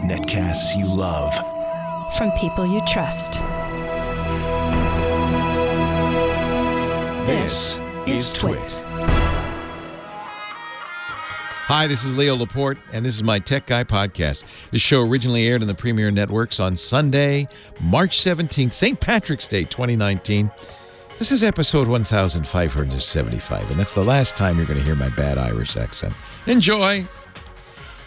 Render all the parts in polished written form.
Netcasts you love. From people you trust. This is Twit. Hi, this is Leo Laporte, and this is my Tech Guy podcast. This show originally aired on the Premier Networks on Sunday, March 17th, St. Patrick's Day 2019. This is episode 1575, and that's the last time you're going to hear my bad Irish accent. Enjoy!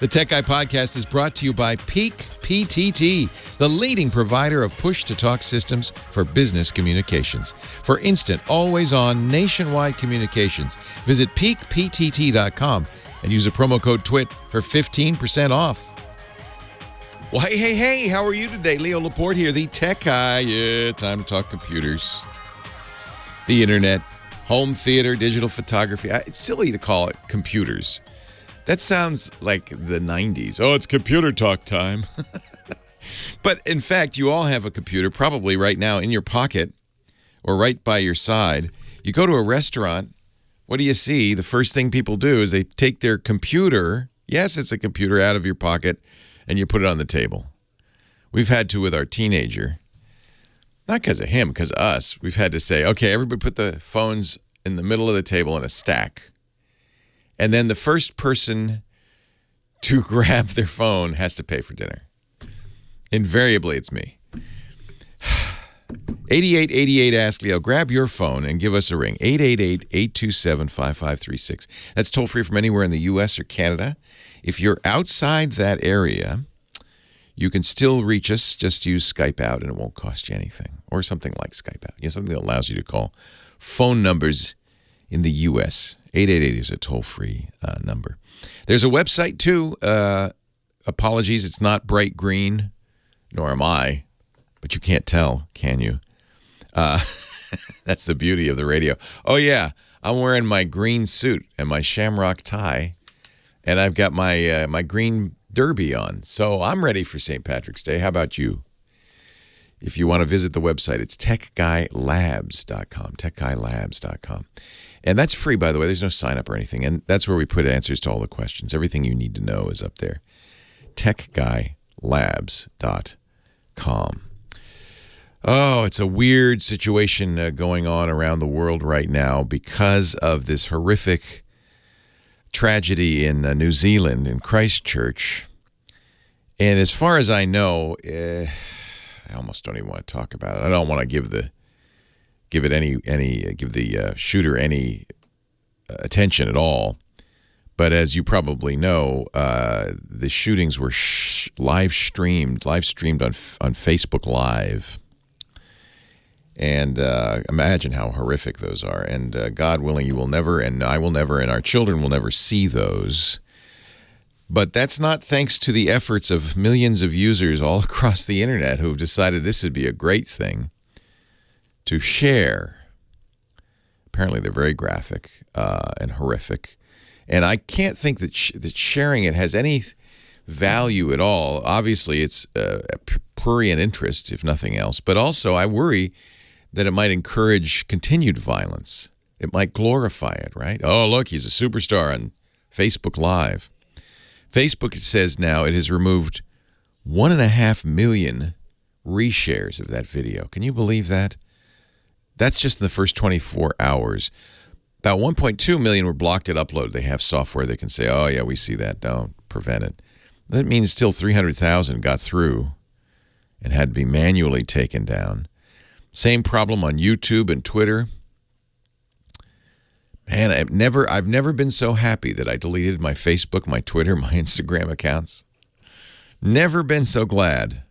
The Tech Guy podcast is brought to you by Peak PTT, the leading provider of push-to-talk systems for business communications. For instant, always-on, nationwide communications, visit peakptt.com and use a promo code TWIT for 15% off. Well, hey, how are you today? Leo Laporte here, the Tech Guy. Yeah, time to talk computers. The internet, home theater, digital photography. It's silly to call it computers. That sounds like the 90s. Oh, it's computer talk time. But in fact, you all have a computer probably right now in your pocket or right by your side. You go to a restaurant. What do you see? The first thing people do is they take their computer. Yes, it's a computer out of your pocket, and you put it on the table. We've had to with our teenager. Not because of him, because of us. We've had to say, okay, everybody put the phones in the middle of the table in a stack. And then the first person to grab their phone has to pay for dinner. Invariably, it's me. 8888 Ask Leo. Grab your phone and give us a ring. 888-827-5536. That's toll free from anywhere in the U.S. or Canada. If you're outside that area, you can still reach us. Just use Skype out and it won't cost you anything. Or something like Skype out. Something that allows you to call phone numbers in the U.S. 888 is a toll-free number. There's a website, too. Apologies, it's not bright green, nor am I. But you can't tell, can you? That's the beauty of the radio. Oh, yeah, I'm wearing my green suit and my shamrock tie, and I've got my my green derby on. So I'm ready for St. Patrick's Day. How about you? If you want to visit the website, it's techguylabs.com, techguylabs.com. And that's free, by the way. There's no sign-up or anything. And that's where we put answers to all the questions. Everything you need to know is up there. techguylabs.com. Oh, it's a weird situation going on around the world right now because of this horrific tragedy in New Zealand, in Christchurch. And as far as I know, I almost don't even want to talk about it. I don't want to give the shooter any attention at all. But as you probably know, the shootings were live streamed on Facebook Live. And imagine how horrific those are. And God willing, you will never, and I will never, and our children will never see those. But that's not thanks to the efforts of millions of users all across the internet who have decided this would be a great thing to share. Apparently, they're very graphic and horrific. And I can't think that sharing it has any value at all. Obviously, it's a prurient interest, if nothing else. But also, I worry that it might encourage continued violence. It might glorify it, right? Oh, look, he's a superstar on Facebook Live. Facebook, it says now, it has removed 1.5 million reshares of that video. Can you believe that? That's just in the first 24 hours. About 1.2 million were blocked at upload. They have software that can say, oh, yeah, we see that. Don't prevent it. That means still 300,000 got through and had to be manually taken down. Same problem on YouTube and Twitter. Man, I've never been so happy that I deleted my Facebook, my Twitter, my Instagram accounts. Never been so glad.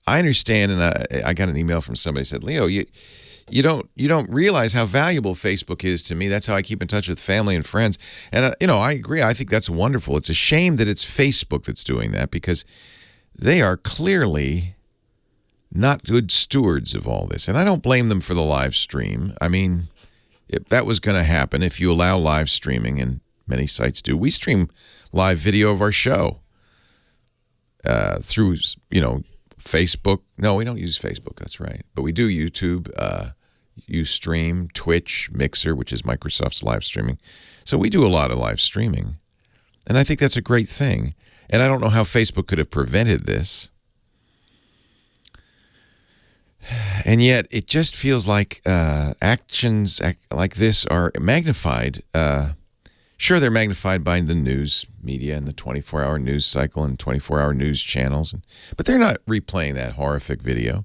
I understand, and I got an email from somebody who said, Leo, you don't realize how valuable Facebook is to me. That's how I keep in touch with family and friends. And, I agree. I think that's wonderful. It's a shame that it's Facebook that's doing that because they are clearly not good stewards of all this. And I don't blame them for the live stream. I mean, if that was going to happen, if you allow live streaming, and many sites do, we stream live video of our show through, Facebook. No, we don't use Facebook. That's right. But we do YouTube, Ustream, Twitch, Mixer, which is Microsoft's live streaming. So we do a lot of live streaming. And I think that's a great thing. And I don't know how Facebook could have prevented this. And yet, it just feels like actions like this are magnified. Sure, they're magnified by the news media and the 24-hour news cycle and 24-hour news channels. But they're not replaying that horrific video.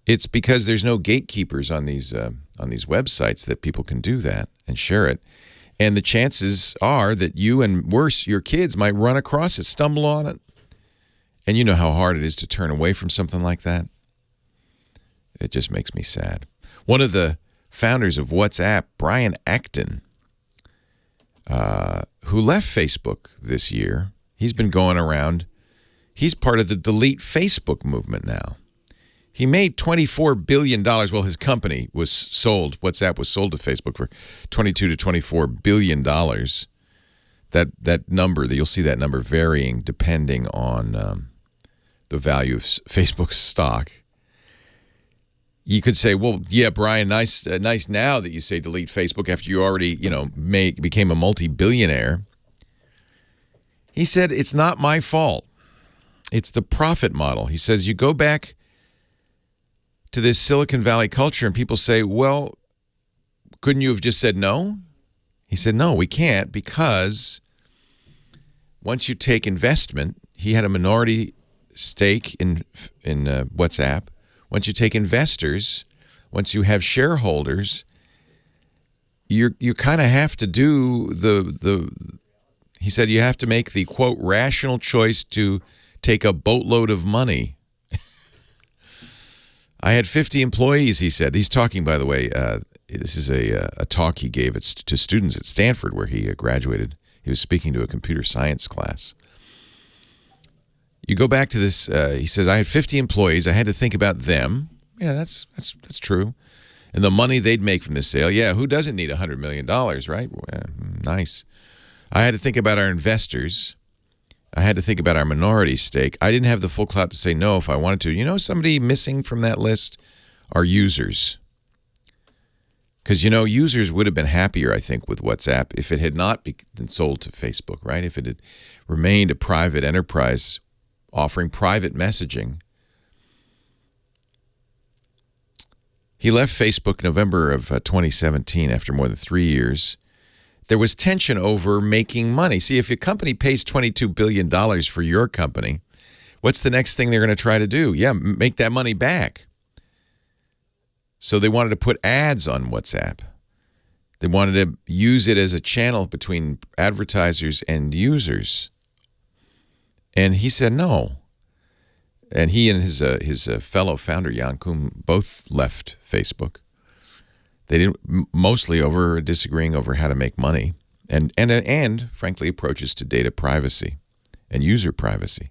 It's because there's no gatekeepers on these websites that people can do that and share it. And the chances are that you and, worse, your kids might run across it, stumble on it. And you know how hard it is to turn away from something like that. It just makes me sad. One of the founders of WhatsApp, Brian Acton, who left Facebook this year, he's been going around. He's part of the Delete Facebook movement now. He made $24 billion. Well, his company was sold. WhatsApp was sold to Facebook for $22 to $24 billion. That number, you'll see that number varying depending on the value of Facebook's stock. You could say, well, yeah, Brian, nice now that you say delete Facebook after you already, became a multi-billionaire. He said, it's not my fault. It's the profit model. He says, you go back to this Silicon Valley culture and people say, well, couldn't you have just said no? He said, no, we can't, because once you take investment, he had a minority stake in WhatsApp. Once you take investors, once you have shareholders, you kind of have to do he said you have to make the, quote, rational choice to take a boatload of money. I had 50 employees, he said. He's talking, by the way, this is a talk he gave to students at Stanford where he graduated. He was speaking to a computer science class. You go back to this, he says, I had 50 employees. I had to think about them. Yeah, that's true. And the money they'd make from this sale. Yeah, who doesn't need $100 million, right? Nice. I had to think about our investors. I had to think about our minority stake. I didn't have the full clout to say no if I wanted to. You know, somebody missing from that list are users. Because, users would have been happier, I think, with WhatsApp if it had not been sold to Facebook, right? If it had remained a private enterprise offering private messaging. He left Facebook November of 2017 after more than 3 years. There was tension over making money. See, if your company pays $22 billion for your company, what's the next thing they're going to try to do? Yeah, make that money back. So they wanted to put ads on WhatsApp. They wanted to use it as a channel between advertisers and users. And he said no. And he and his fellow founder, Jan Koum, both left Facebook. They didn't, mostly over disagreeing over how to make money and frankly, approaches to data privacy and user privacy.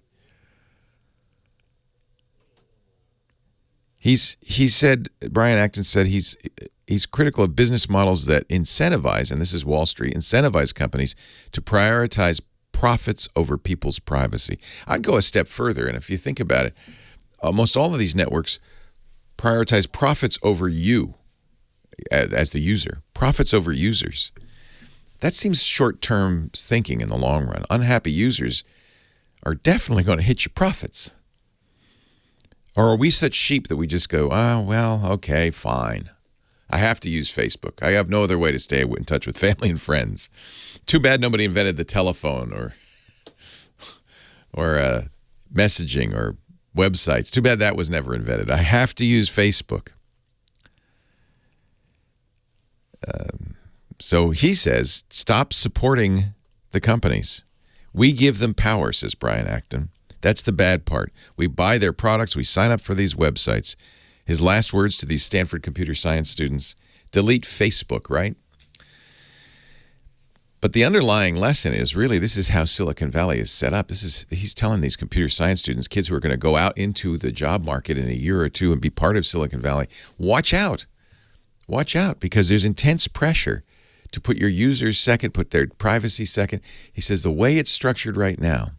Brian Acton said he's critical of business models that incentivize, and this is Wall Street, incentivize companies to prioritize profits over people's privacy. I'd go a step further, and if you think about it, almost all of these networks prioritize profits over you as the user, profits over users. That seems short-term thinking in the long run. Unhappy users are definitely going to hit your profits. Or are we such sheep that we just go, well, okay, fine. I have to use Facebook. I have no other way to stay in touch with family and friends. Too bad nobody invented the telephone or messaging or websites. Too bad that was never invented. I have to use Facebook. So he says, stop supporting the companies. We give them power, says Brian Acton. That's the bad part. We buy their products. We sign up for these websites. His last words to these Stanford computer science students, delete Facebook, right? But the underlying lesson is really this is how Silicon Valley is set up. He's telling these computer science students, kids who are going to go out into the job market in a year or two and be part of Silicon Valley, watch out. Watch out, because there's intense pressure to put your users second, put their privacy second. He says the way it's structured right now,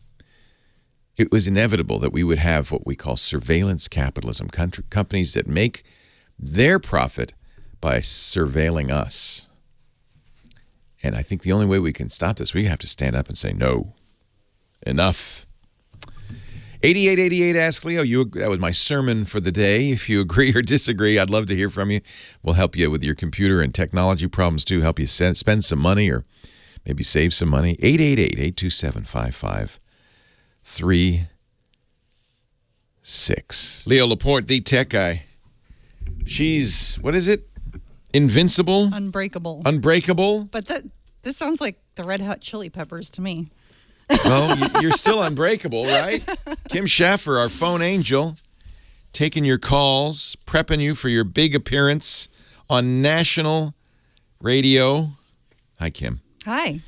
it was inevitable that we would have what we call surveillance capitalism, companies that make their profit by surveilling us. And I think the only way we can stop this, we have to stand up and say, no, enough. 8888 Ask Leo. That was my sermon for the day. If you agree or disagree, I'd love to hear from you. We'll help you with your computer and technology problems, too. Help you spend some money or maybe save some money. 888-827-5536. Leo Laporte, the tech guy. She's, what is it? Invincible? Unbreakable. Unbreakable? But this sounds like the Red Hot Chili Peppers to me. Well, you're still unbreakable, right? Kim Schaffer, our phone angel, taking your calls, prepping you for your big appearance on national radio. Hi, Kim. Hi.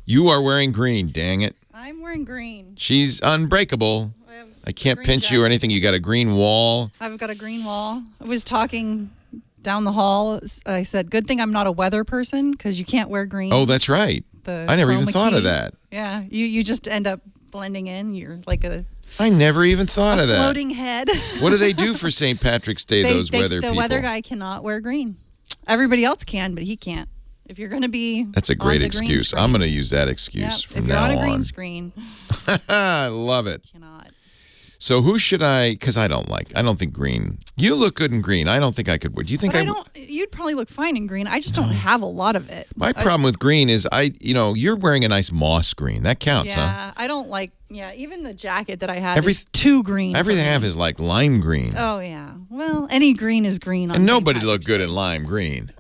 You are wearing green, dang it. I'm wearing green. She's unbreakable. I can't pinch you or anything. You got a green wall. I've got a green wall. I was talking down the hall. I said, good thing I'm not a weather person because you can't wear green. Oh, that's right. I never even thought of that. Yeah, you just end up blending in. You're like I never even thought of that. Floating head. What do they do for St. Patrick's Day, those weather people? The weather guy cannot wear green. Everybody else can, but he can't. If you're going to be That's a great excuse. I'm going to use that excuse from now on. If you're on a green screen. I love it. Cannot. So who should I, because I don't think green. You look good in green. I don't think I could. Do you think you'd probably look fine in green. I just don't have a lot of it. My problem with green is you're wearing a nice moss green. That counts, huh? Yeah, I don't like, even the jacket that I have is too green. Everything I have is like lime green. Oh, yeah. Well, any green is green. And nobody looked good in lime green.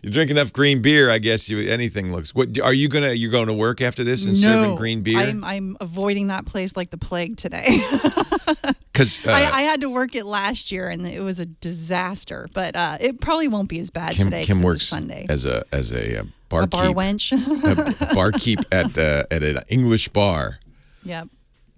You drink enough green beer, I guess anything looks. What are you're going to work after this and serving green beer? I'm avoiding that place like the plague today. Because I had to work it last year and it was a disaster. But it probably won't be as bad today. Kim works Sunday as a barkeep, a bar wench, a barkeep at an English bar. Yep.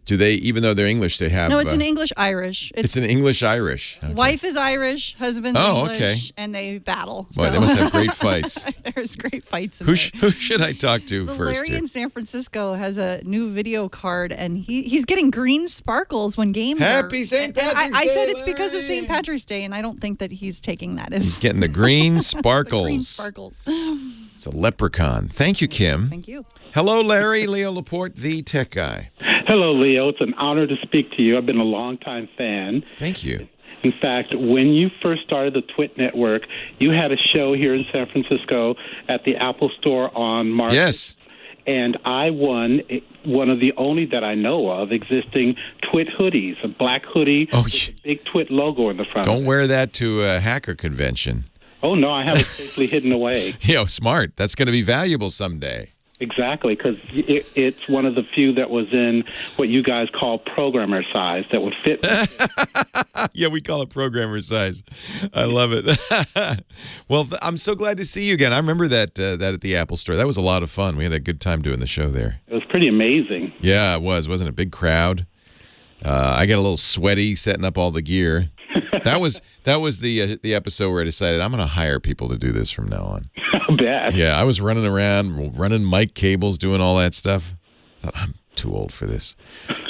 Do they, even though they're English, they have... No, it's an English-Irish. It's an English-Irish. Okay. Wife is Irish, husband's English, and they battle. Boy, they must have great fights. There's great fights in Who there. should I talk to first? Larry in San Francisco has a new video card, and he's getting green sparkles when games Happy St. Patrick's Day, I said it's because of St. Patrick's Day, and I don't think that he's taking that as... He's getting the green sparkles. The green sparkles. It's a leprechaun. Thank you, Kim. Thank you. Hello, Larry. Leo Laporte, the tech guy. Hello, Leo. It's an honor to speak to you. I've been a longtime fan. Thank you. In fact, when you first started the Twit Network, you had a show here in San Francisco at the Apple Store on Marquardt. Yes. And I won one of the only that I know of existing Twit hoodies, a black hoodie with a big Twit logo in the front. Don't wear that to a hacker convention. Oh, no, I have it safely hidden away. Smart. That's going to be valuable someday. Exactly, because it's one of the few that was in what you guys call programmer size that would fit. Yeah, we call it programmer size. I love it. Well, I'm so glad to see you again. I remember that at the Apple Store. That was a lot of fun. We had a good time doing the show there. It was pretty amazing. Yeah, it was. Wasn't it? A big crowd. I got a little sweaty setting up all the gear. That was the episode where I decided I'm going to hire people to do this from now on. I bet. Yeah, I was running around, running mic cables, doing all that stuff. I thought, I'm too old for this.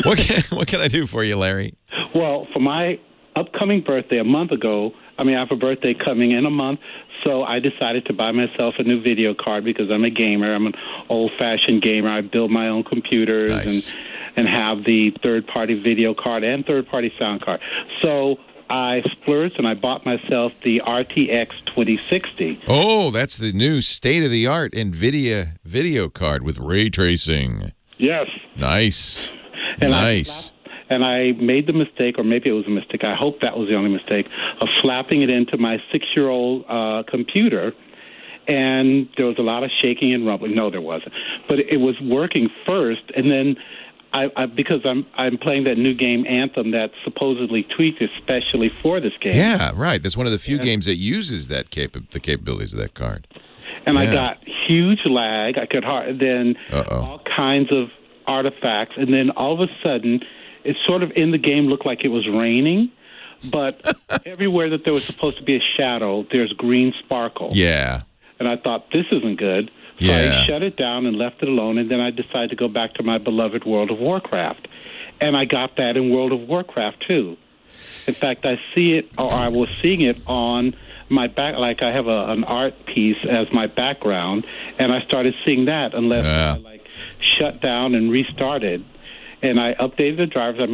What can I do for you, Larry? Well, for my upcoming birthday a month ago, I have a birthday coming in a month, so I decided to buy myself a new video card because I'm a gamer. I'm an old-fashioned gamer. I build my own computers and have the third-party video card and third-party sound card. So I splurged and I bought myself the RTX 2060. Oh, that's the new state-of-the-art NVIDIA video card with ray tracing. Yes. Nice. And nice. And I made the mistake, or maybe it was a mistake, I hope that was the only mistake, of slapping it into my 6-year-old computer. And there was a lot of shaking and rumbling. No, there wasn't. But it was working first, and then because I'm playing that new game Anthem that's supposedly tweaked especially for this game. Yeah, right. That's one of the few games that uses that the capabilities of that card. And I got huge lag. I could then all kinds of artifacts, and then all of a sudden, it sort of in the game looked like it was raining, but everywhere that there was supposed to be a shadow, there's green sparkle. Yeah. And I thought, this isn't good. So I shut it down and left it alone, and then I decided to go back to my beloved World of Warcraft. And I got that in World of Warcraft, too. In fact, I was seeing it on my back, like I have an art piece as my background, and I started seeing that unless I like shut down and restarted. And I updated the drivers. I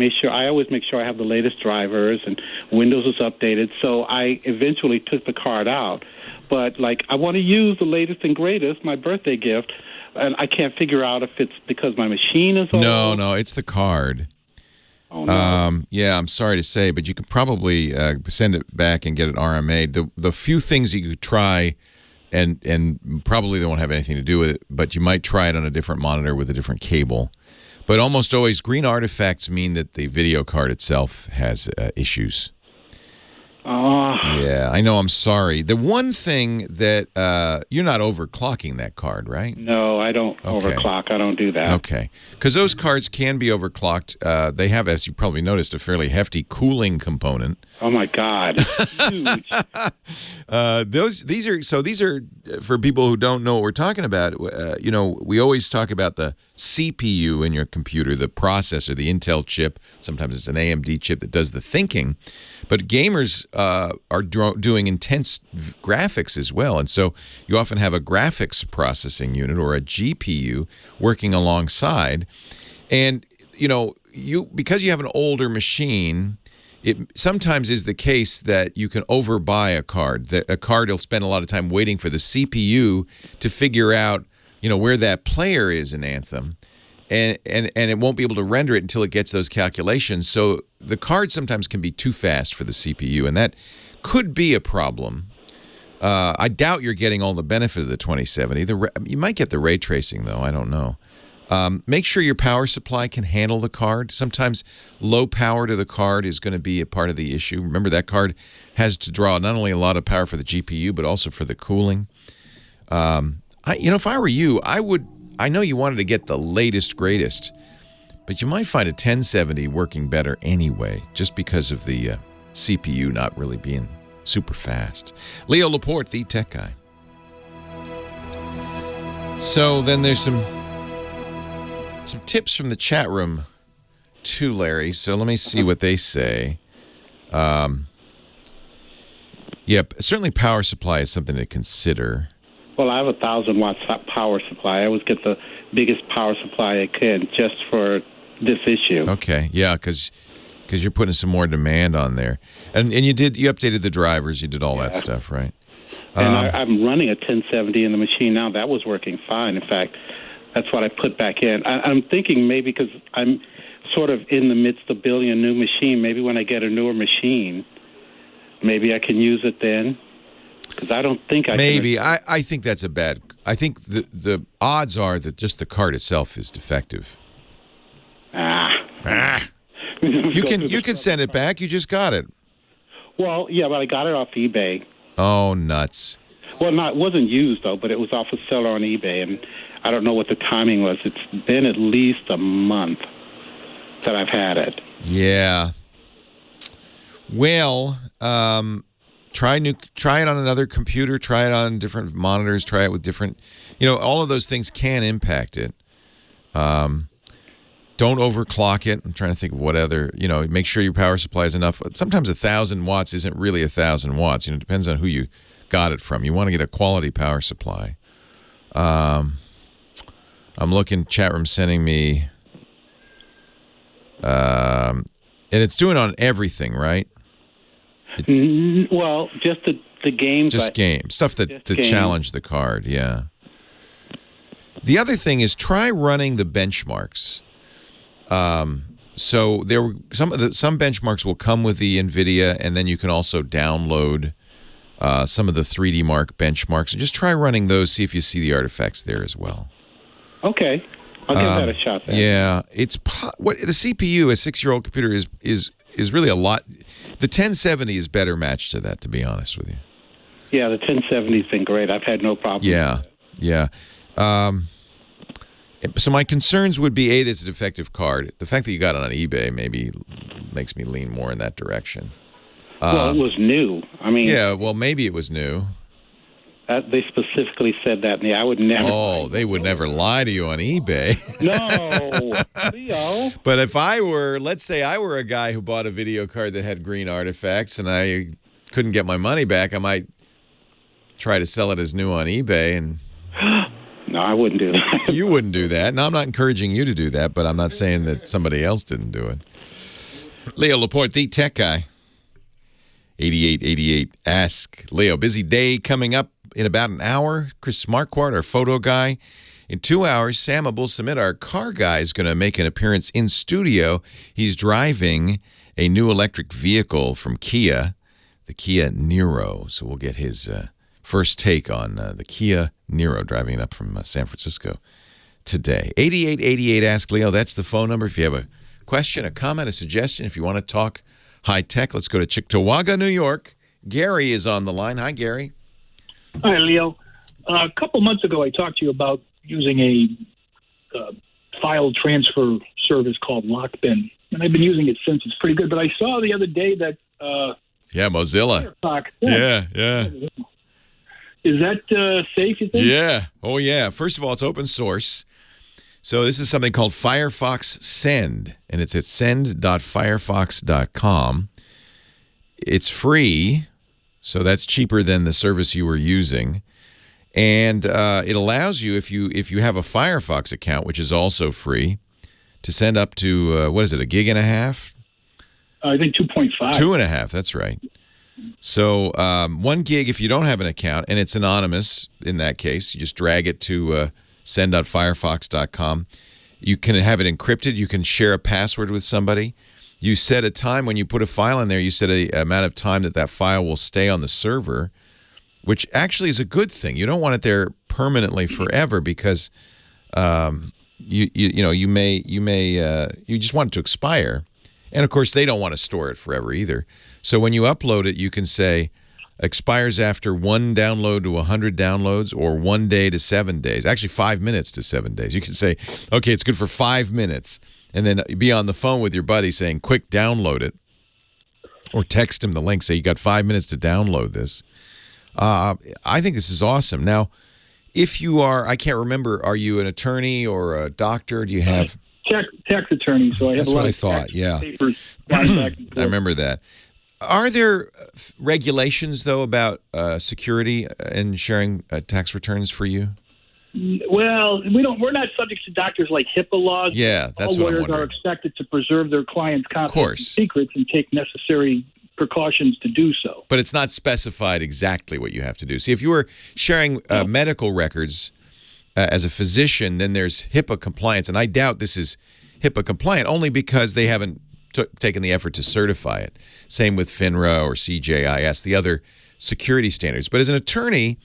always make sure I have the latest drivers, and Windows was updated. So I eventually took the card out. But like, I want to use the latest and greatest, my birthday gift, and I can't figure out if it's because my machine is old. No, it's the card. Oh, no. Yeah, I'm sorry to say, but you could probably send it back and get it RMA'd. The few things you could try, and probably they won't have anything to do with it, but you might try it on a different monitor with a different cable. But almost always, green artifacts mean that the video card itself has issues. Yeah, I know. I'm sorry. The one thing that you're not overclocking that card, right? No, I don't overclock. I don't do that. Okay. Because those cards can be overclocked. They have, as you probably noticed, a fairly hefty cooling component. Oh my God! Huge. These are for people who don't know what we're talking about. We always talk about the CPU in your computer, the processor, the Intel chip. Sometimes it's an AMD chip that does the thinking. But gamers are doing intense graphics as well, and so you often have a graphics processing unit or a GPU working alongside. And because you have an older machine, it sometimes is the case that you can overbuy a card. That a card will spend a lot of time waiting for the CPU to figure out where that player is in Anthem. And it won't be able to render it until it gets those calculations. So the card sometimes can be too fast for the CPU, and that could be a problem. I doubt you're getting all the benefit of the 2070. You might get the ray tracing, though. I don't know. Make sure your power supply can handle the card. Sometimes low power to the card is going to be a part of the issue. Remember, that card has to draw not only a lot of power for the GPU, but also for the cooling. If I were you, I know you wanted to get the latest, greatest, but you might find a 1070 working better anyway, just because of the CPU not really being super fast. Leo Laporte, the tech guy. So then there's some tips from the chat room too, Larry. So let me see what they say. Certainly power supply is something to consider. Well, I have a 1,000-watt power supply. I always get the biggest power supply I can just for this issue. Okay, yeah, because you're putting some more demand on there, and you updated the drivers, you did all that stuff, right? And I'm running a 1070 in the machine now. That was working fine. In fact, that's what I put back in. I'm thinking maybe because I'm sort of in the midst of building a new machine. Maybe when I get a newer machine, maybe I can use it then. Because I don't think I think that's a bad. I think the odds are that just the card itself is defective. You can send it back. You just got it. Well, yeah, but I got it off eBay. Oh, nuts. Well, it wasn't used though, but it was off a seller on eBay, and I don't know what the timing was. It's been at least a month that I've had it. Yeah. Well, try it on another computer, try it on different monitors, try it with different, all of those things can impact it. Don't overclock it. I'm trying to think of what other, make sure your power supply is enough. Sometimes 1,000 watts isn't really 1,000 watts. It depends on who you got it from. You want to get a quality power supply. I'm looking, chat room sending me, and it's doing on everything, right? Well, just the games. Just games. Stuff that challenge the card, yeah. The other thing is try running the benchmarks. So there were some benchmarks will come with the NVIDIA, and then you can also download some of the 3D Mark benchmarks. And just try running those, see if you see the artifacts there as well. Okay. I'll give that a shot then. Yeah. The CPU, a 6-year-old computer, is really a lot. The 1070 is better matched to that, to be honest with you. Yeah, the 1070's been great. I've had no problem with it. Yeah. So my concerns would be, that it's a defective card. The fact that you got it on eBay maybe makes me lean more in that direction. Well, it was new. Yeah, well, maybe it was new. They specifically said that, and I would never. Oh, they would never lie to you on eBay. No, Leo. But if let's say I were a guy who bought a video card that had green artifacts, and I couldn't get my money back, I might try to sell it as new on eBay, and No, I wouldn't do that. you wouldn't do that. No, I'm not encouraging you to do that, but I'm not saying that somebody else didn't do it. Leo Laporte, the tech guy. 8888 Ask Leo. Busy day coming up in about an hour. Chris Marquardt, our photo guy. In 2 hours, Sam Abuelsamid, our car guy, is going to make an appearance in studio. He's driving a new electric vehicle from Kia, the Kia Niro. So we'll get his first take on the Kia Niro driving it up from San Francisco today. 8888 Ask Leo. That's the phone number. If you have a question, a comment, a suggestion, if you want to talk high tech, let's go to Cheektowaga, New York. Gary is on the line. Hi, Gary. Hi, Leo. A couple months ago, I talked to you about using a file transfer service called Lockbin, and I've been using it since. It's pretty good. But I saw the other day that Yeah, Mozilla. FireFox, Yeah. Is that safe, you think? Yeah. Oh, yeah. First of all, it's open source. So this is something called FireFox Send, and it's at send.firefox.com. It's free, so that's cheaper than the service you were using. And it allows you, if you have a Firefox account, which is also free, to send up to, what is it, 1.5 gigs? I think 2.5. 2.5, that's right. So 1 gig if you don't have an account, and it's anonymous in that case. You just drag it to send.firefox.com. You can have it encrypted. You can share a password with somebody. You set a time when you put a file in there. You set an amount of time that file will stay on the server, which actually is a good thing. You don't want it there permanently forever because you just want it to expire. And of course, they don't want to store it forever either. So when you upload it, you can say expires after 1 download to 100 downloads, or 1 day to 7 days. Actually, 5 minutes to 7 days. You can say, okay, it's good for 5 minutes, and then be on the phone with your buddy saying, quick, download it. Or text him the link, say you got 5 minutes to download this. I think this is awesome. Now, if you are, I can't remember, are you an attorney or a doctor? Do you have... Tax attorney, so I have That's a lot what I of thought, tax yeah. papers flying back and forth. I remember that. Are there regulations, though, about security and sharing tax returns for you? Well, we're not subject to doctors like HIPAA laws. Yeah, that's all what I'm lawyers wondering. are expected to preserve their clients' confidence course. and secrets and take necessary precautions to do so. But it's not specified exactly what you have to do. See, if you were sharing medical records as a physician, then there's HIPAA compliance, and I doubt this is HIPAA compliant only because they haven't taken the effort to certify it. Same with FINRA or CJIS, the other security standards. But as an attorney,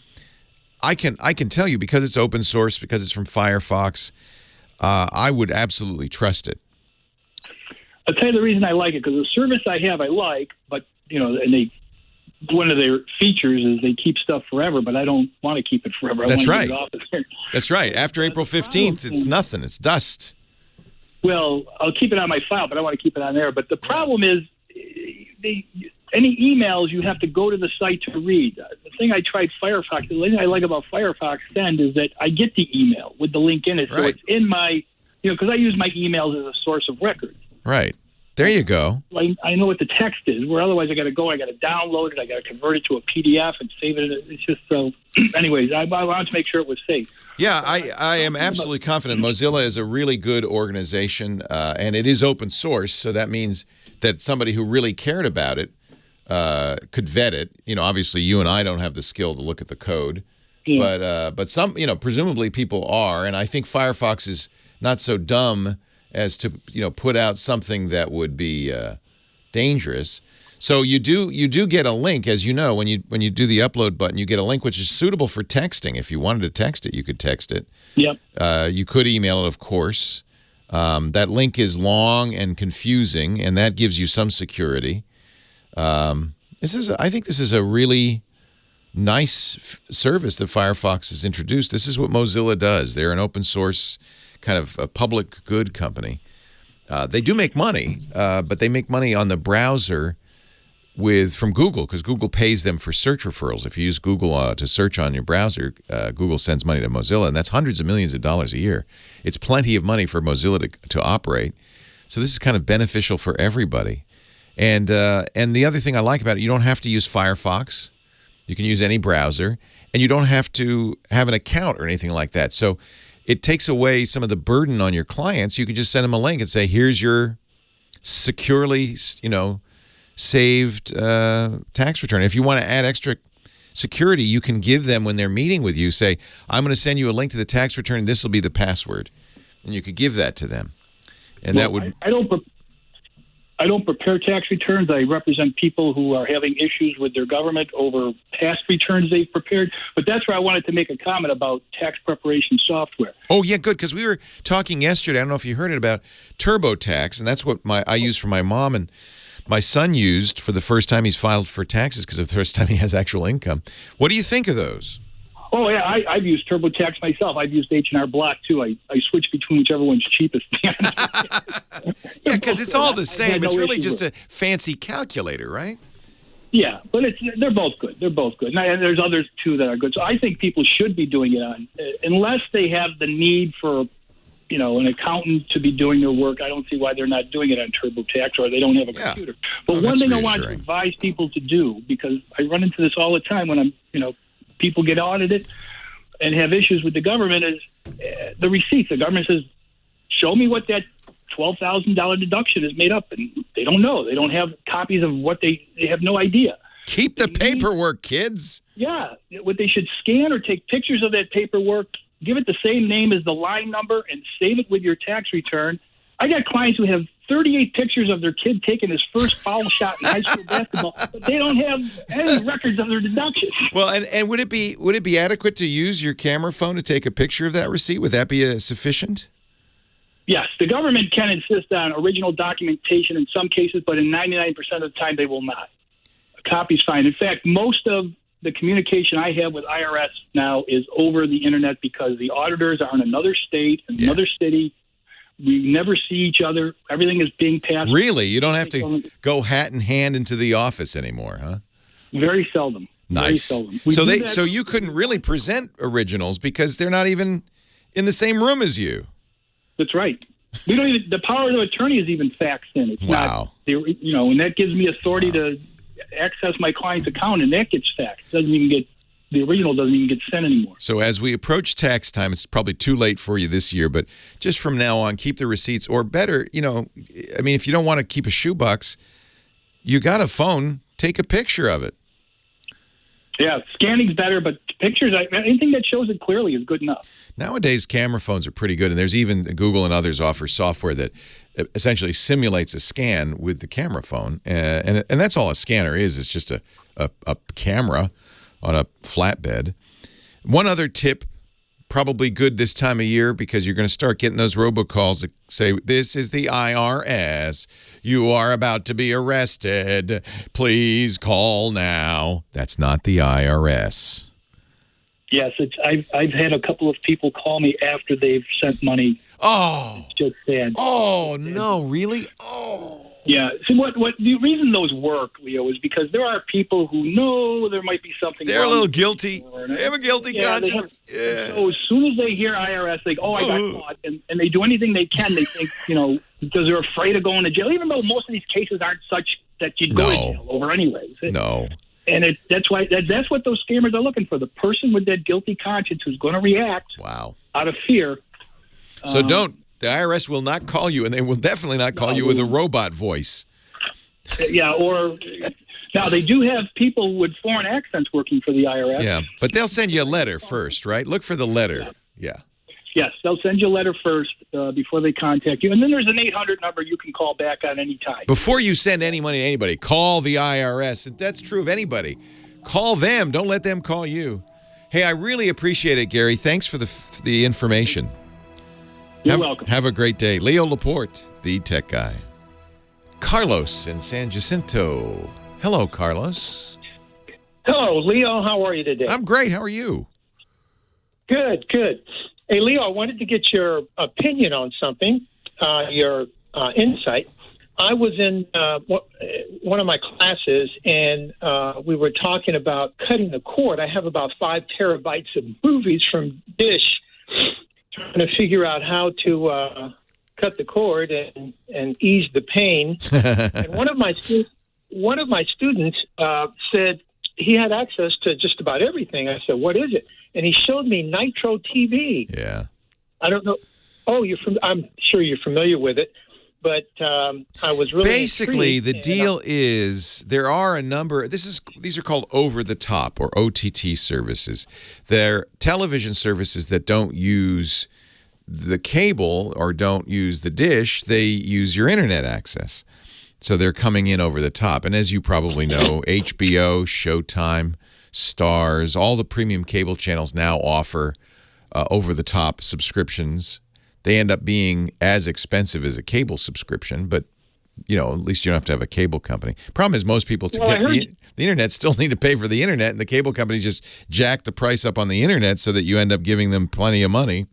I can tell you, because it's open source, because it's from Firefox, I would absolutely trust it. I'll tell you the reason I like it, because the service I have I like, but and one of their features is they keep stuff forever, but I don't want to keep it forever. That's I want right. to get it off. That's right. After April 15th, it's nothing. It's dust. Well, I'll keep it on my file, but I want to keep it on there. But the problem is, any emails you have to go to the site to read. The thing I tried Firefox, the thing I like about Firefox Send is that I get the email with the link in it. So Right. it's in my, because I use my emails as a source of record. Right. There you go. I know what the text is, where otherwise I got to download it, I got to convert it to a PDF and save it. It's just so. Anyways, I wanted to make sure it was safe. Yeah, I am absolutely confident. Mozilla is a really good organization, and it is open source, so that means that somebody who really cared about it could vet it. Obviously, you and I don't have the skill to look at the code, but some, presumably people are, and I think Firefox is not so dumb as to put out something that would be dangerous. So you do get a link, as you know, when you do the upload button, you get a link which is suitable for texting. If you wanted to text it, you could text it. Yep. You could email it, of course. That link is long and confusing, and that gives you some security. I think this is a really nice service that Firefox has introduced. This is what Mozilla does. They're an open source kind of a public good company. They do make money, but they make money on the browser from Google, because Google pays them for search referrals. If you use Google to search on your browser, Google sends money to Mozilla, and that's hundreds of millions of dollars a year. It's plenty of money for Mozilla to operate. So this is kind of beneficial for everybody. And the other thing I like about it, you don't have to use Firefox. You can use any browser, and you don't have to have an account or anything like that. So it takes away some of the burden on your clients. You can just send them a link and say, here's your securely, saved tax return. If you want to add extra security, you can give them, when they're meeting with you, say, I'm going to send you a link to the tax return. This will be the password. And you could give that to them. And that would... I don't prepare tax returns. I represent people who are having issues with their government over past returns they've prepared. But that's where I wanted to make a comment about tax preparation software. Oh, yeah, good, because we were talking yesterday, I don't know if you heard it, about TurboTax, and that's what I use for my mom, and my son used for the first time he's filed for taxes because of the first time he has actual income. What do you think of those? Oh, yeah, I've used TurboTax myself. I've used H&R Block, too. I switch between whichever one's cheapest. Yeah, because it's all the same. It's really just a fancy calculator, right? Yeah, but they're both good. They're both good. And there's others, too, that are good. So I think people should be doing it on, unless they have the need for, an accountant to be doing their work. I don't see why they're not doing it on TurboTax, or they don't have a computer. But one thing I want to advise people to do, because I run into this all the time when I'm, people get audited and have issues with the government, is the receipts. The government says, show me what that $12,000 deduction is made up. And they don't know. They don't have copies of what they have no idea. Keep the paperwork, kids. Yeah. What they should scan or take pictures of that paperwork, give it the same name as the line number, and save it with your tax return. I got clients who have 38 pictures of their kid taking his first foul shot in high school basketball, but they don't have any records of their deductions. Well, and would it be adequate to use your camera phone to take a picture of that receipt? Would that be sufficient? Yes, the government can insist on original documentation in some cases, but in 99% of the time they will not. A copy's fine. In fact, most of the communication I have with IRS now is over the internet because the auditors are in another state, another city. We never see each other. Everything is being passed. Really? You don't have to go hat in hand into the office anymore, huh? Very seldom. Nice. Very seldom. So you couldn't really present originals because they're not even in the same room as you. That's right. We don't even, the power of attorney is even faxed in. It's not, and that gives me authority to access my client's account, and that gets faxed. The original doesn't even get sent anymore. So as we approach tax time, it's probably too late for you this year, but just from now on, keep the receipts, or better, if you don't want to keep a shoebox, you got a phone, take a picture of it. Yeah, scanning's better, but pictures, anything that shows it clearly is good enough. Nowadays, camera phones are pretty good, and there's even Google and others offer software that essentially simulates a scan with the camera phone, and that's all a scanner is. It's just a camera on a flatbed. One other tip, probably good this time of year because you're going to start getting those robocalls that say, this is the IRS. You are about to be arrested. Please call now. That's not the IRS. Yes, I've had a couple of people call me after they've sent money. Oh. It's just sad. Oh, no, really? Oh. Yeah. So what the reason those work, Leo, is because there are people who know there might be something They're wrong. A little guilty. They have a guilty conscience. So as soon as they hear IRS, they go, I got caught. And they do anything they can. They think, because they're afraid of going to jail, even though most of these cases aren't such that you'd go to jail over anyways. No. And that's why that's what those scammers are looking for, the person with that guilty conscience who's going to react out of fear. So the IRS will not call you, and they will definitely not call you with a robot voice. Yeah, or now they do have people with foreign accents working for the IRS. Yeah, but they'll send you a letter first, right? Look for the letter. Yeah. Yes, they'll send you a letter first before they contact you. And then there's an 800 number you can call back on any time. Before you send any money to anybody, call the IRS. That's true of anybody. Call them. Don't let them call you. Hey, I really appreciate it, Gary. Thanks for the information. You're welcome. Have a great day. Leo Laporte, the tech guy. Carlos in San Jacinto. Hello, Carlos. Hello, Leo. How are you today? I'm great. How are you? Good, good. Hey, Leo, I wanted to get your opinion on something, your insight. I was in one of my classes, and we were talking about cutting the cord. I have about 5 terabytes of movies from Dish, trying to figure out how to cut the cord and ease the pain. And one of my students said, he had access to just about everything. I said, "What is it?" And he showed me NitroTV. Yeah. I don't know. Oh, I'm sure you're familiar with it, but I was really basically intrigued, the deal is there are a number. These are called over-the-top or OTT services. They're television services that don't use the cable or don't use the dish. They use your internet access. So they're coming in over the top. And as you probably know, HBO, Showtime, Stars, all the premium cable channels now offer over-the-top subscriptions. They end up being as expensive as a cable subscription, but at least you don't have to have a cable company. Problem is most people the internet still need to pay for the internet, and the cable companies just jack the price up on the internet so that you end up giving them plenty of money.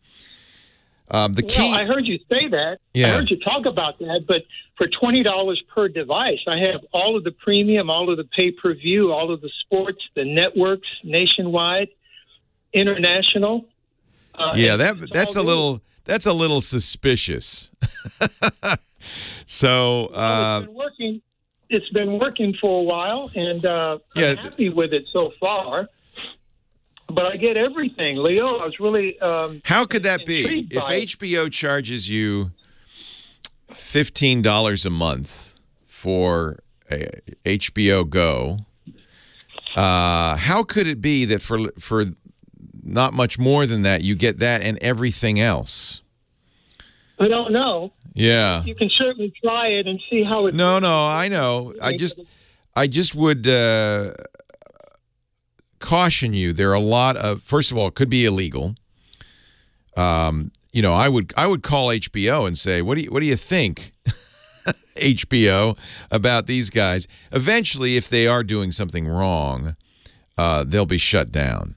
The key. I heard you say that. Yeah. I heard you talk about that, but for $20 per device, I have all of the premium, all of the pay-per-view, all of the sports, the networks, nationwide, international. That's a little suspicious. So it's been working for a while, and I'm happy with it so far. But I get everything, Leo. I was really how could that be? If HBO charges you $15 a month for HBO Go, how could it be that for not much more than that you get that and everything else? I don't know. Yeah. You can certainly try it and see how it. No, I know. I just would caution you. There are a lot of. First of all, it could be illegal. I would call HBO and say, what do you think, HBO, about these guys? Eventually, if they are doing something wrong, they'll be shut down.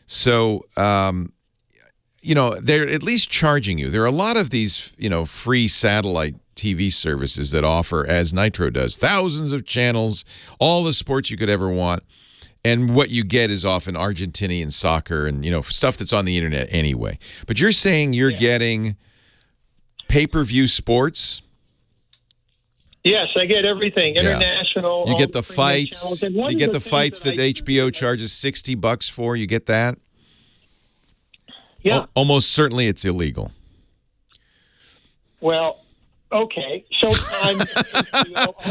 So, they're at least charging you. There are a lot of these, free satellite TV services that offer, as Nitro does, thousands of channels, all the sports you could ever want. And what you get is often Argentinian soccer and, stuff that's on the internet anyway. But you're saying you're getting pay-per-view sports? Yes, I get everything. International. You get the fights. You get the fights that HBO charges $60 for. You get that? Yeah. Almost certainly it's illegal. Well, okay. Showtime.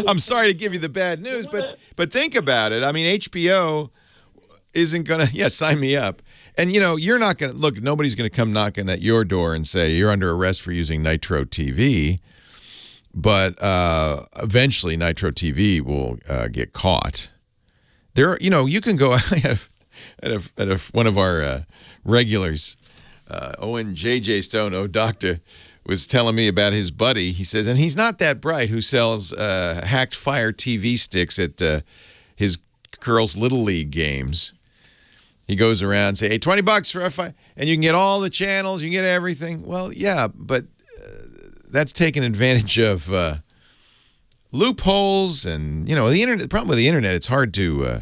I'm sorry to give you the bad news, but think about it. I mean, HBO isn't going to, sign me up. And, you're not going to, look, nobody's going to come knocking at your door and say you're under arrest for using NitroTV. But eventually NitroTV will get caught. You can go, I have one of our regulars, Owen J.J. Stone, Doctor, was telling me about his buddy. He says, and he's not that bright, who sells hacked Fire TV sticks at his girls' Little League games. He goes around and say, hey, $20 for a Fire, and you can get all the channels, you can get everything. Well, yeah, but that's taking advantage of loopholes and, the internet. The problem with the internet, it's hard to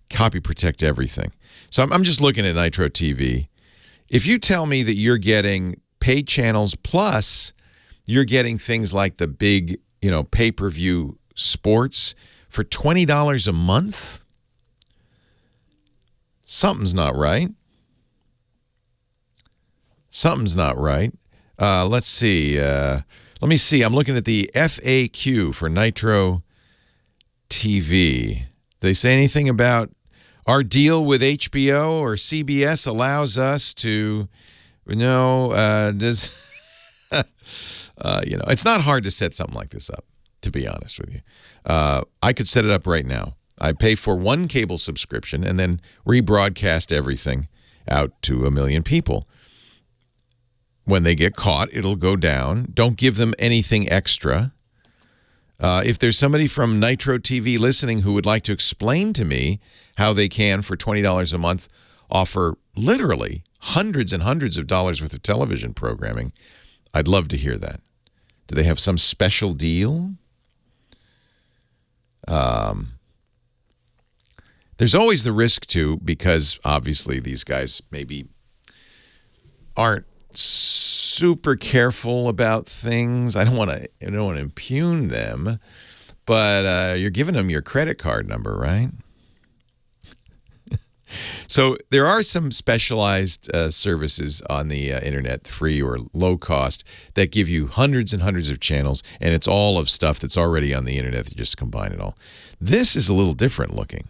copy protect everything. So I'm just looking at Nitro TV. If you tell me that you're getting paid channels plus you're getting things like the big, pay-per-view sports for $20 a month, something's not right. Something's not right. Let's see. Let me see. I'm looking at the FAQ for Nitro TV. They say anything about our deal with HBO or CBS allows us to, it's not hard to set something like this up, to be honest with you. I could set it up right now. I pay for one cable subscription and then rebroadcast everything out to 1 million people. When they get caught, it'll go down. Don't give them anything extra. If there's somebody from Nitro TV listening who would like to explain to me how they can, for $20 a month, offer literally hundreds and hundreds of dollars worth of television programming, I'd love to hear that. Do they have some special deal? There's always the risk, too, because obviously these guys maybe aren't super careful about things. I don't want to impugn them, but you're giving them your credit card number, right? So there are some specialized services on the internet, free or low cost, that give you hundreds and hundreds of channels, and it's all of stuff that's already on the internet. You just combine it all. This is a little different looking.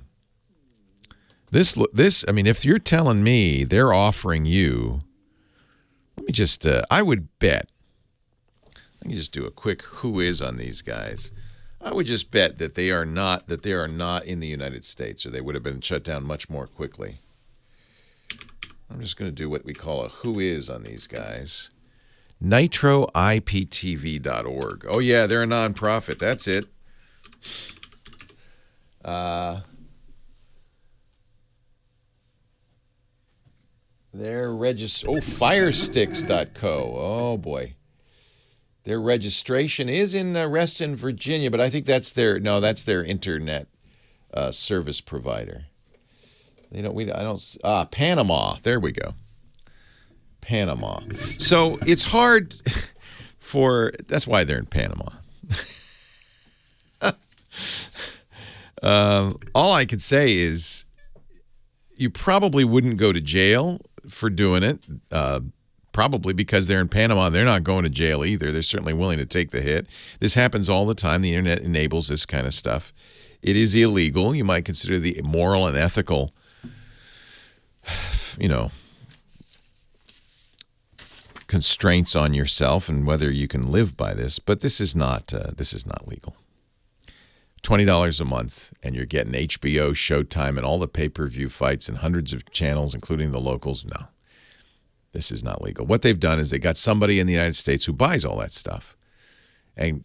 This, I mean, if you're telling me they're offering you, let me just, I would bet, let me just do a quick who is on these guys. I would just bet that they are not in the United States, or they would have been shut down much more quickly. I'm just going to do what we call a who is on these guys. NitroIPTV.org. Oh yeah, they're a nonprofit. That's it. Their Firesticks.co. Oh boy. Their registration is in Reston, Virginia, but I think that's their internet service provider. Panama. There we go. Panama. So it's hard that's why they're in Panama. All I could say is you probably wouldn't go to jail for doing it. Probably because they're in Panama, they're not going to jail either. They're certainly willing to take the hit. This happens all the time. The internet enables this kind of stuff. It is illegal. You might consider the moral and ethical, constraints on yourself and whether you can live by this. But this is not legal. $20 a month, and you're getting HBO, Showtime, and all the pay-per-view fights and hundreds of channels, including the locals. No. This is not legal. What they've done is they got somebody in the United States who buys all that stuff and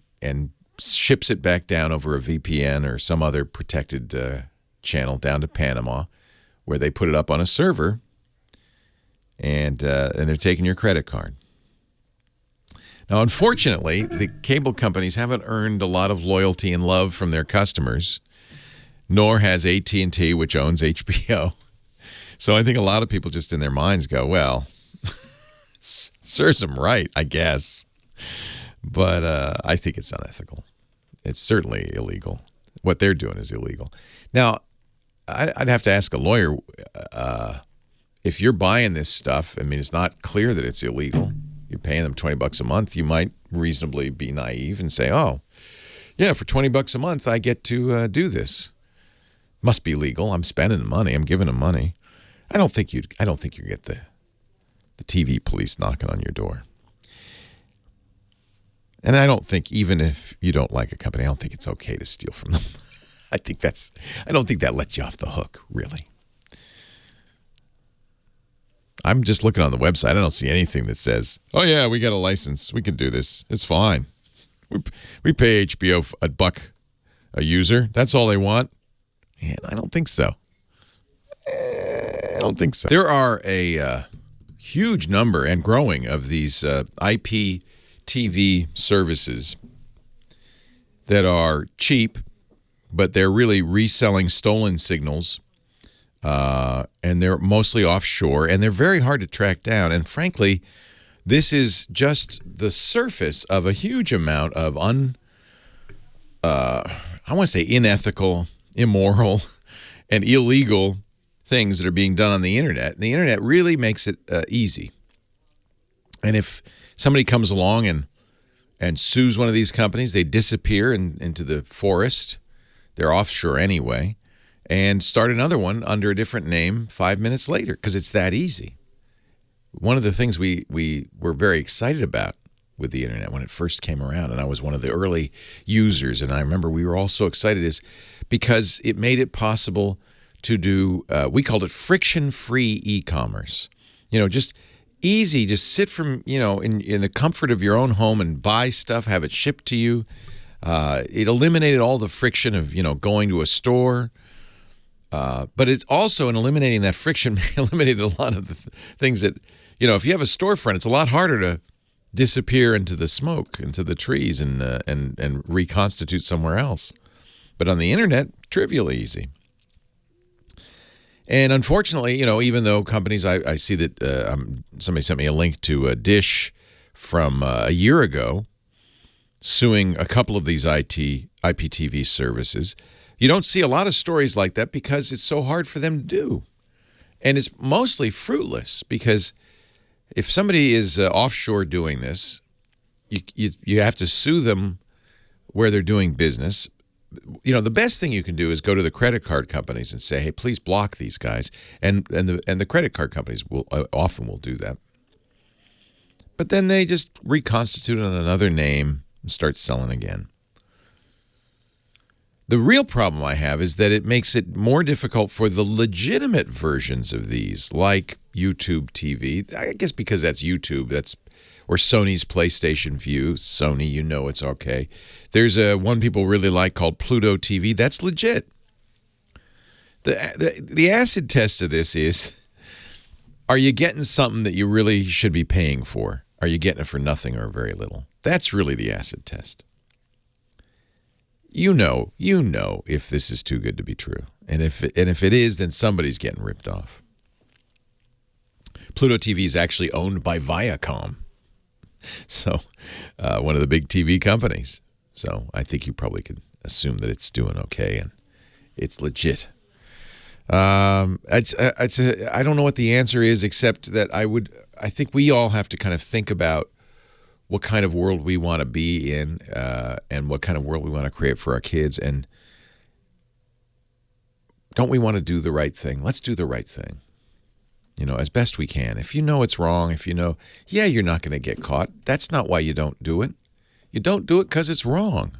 ships it back down over a VPN or some other protected channel down to Panama, where they put it up on a server, and they're taking your credit card. Now, unfortunately, the cable companies haven't earned a lot of loyalty and love from their customers, nor has AT&T, which owns HBO. So I think a lot of people just in their minds go, well, serves them right, I guess. But I think it's unethical. It's certainly illegal. What they're doing is illegal. Now, I'd have to ask a lawyer, if you're buying this stuff, I mean, it's not clear that it's illegal. You're paying them $20 a month. You might reasonably be naive and say, oh, yeah, for $20 a month, I get to do this. Must be legal. I'm spending the money. I'm giving them money. I don't think you get the TV police knocking on your door. And I don't think, even if you don't like a company, I don't think it's okay to steal from them. I don't think that lets you off the hook, really. I'm just looking on the website. I don't see anything that says, oh yeah, we got a license. We can do this. It's fine. We pay HBO $1 a user. That's all they want. And I don't think so. I don't think so. There are a huge number and growing of these IPTV services that are cheap, but they're really reselling stolen signals, and they're mostly offshore, and they're very hard to track down. And frankly, this is just the surface of a huge amount of I want to say unethical, immoral, and illegal things that are being done on the internet. And the internet really makes it easy. And if somebody comes along and sues one of these companies, they disappear into the forest. They're offshore anyway, and start another one under a different name 5 minutes later, because it's that easy. One of the things we were very excited about with the internet when it first came around, and I was one of the early users, and I remember we were all so excited, is because it made it possible to do, we called it friction-free e-commerce. Just easy, just sit from, in the comfort of your own home and buy stuff, have it shipped to you. It eliminated all the friction of, going to a store. But it's also, in eliminating that friction, eliminated a lot of the things that, if you have a storefront, it's a lot harder to disappear into the smoke, into the trees, and reconstitute somewhere else. But on the internet, trivially easy. And unfortunately, even though companies, I see that somebody sent me a link to a Dish from a year ago suing a couple of these IPTV services. You don't see a lot of stories like that because it's so hard for them to do. And it's mostly fruitless because if somebody is offshore doing this, you have to sue them where they're doing business. The best thing you can do is go to the credit card companies and say, "Hey, please block these guys," and the credit card companies often will do that. But then they just reconstitute on another name and start selling again. The real problem I have is that it makes it more difficult for the legitimate versions of these, like YouTube TV. I guess because that's YouTube, or Sony's PlayStation View. Sony, it's okay. There's one people really like called Pluto TV. That's legit. The acid test of this is, are you getting something that you really should be paying for? Are you getting it for nothing or very little? That's really the acid test. You know if this is too good to be true. And if it is, then somebody's getting ripped off. Pluto TV is actually owned by Viacom. So, one of the big TV companies. So, I think you probably could assume that it's doing okay and it's legit. I don't know what the answer is, except that I think we all have to kind of think about what kind of world we want to be in, and what kind of world we want to create for our kids. And don't we want to do the right thing? Let's do the right thing, as best we can. If you know it's wrong, you're not going to get caught. That's not why you don't do it. You don't do it because it's wrong.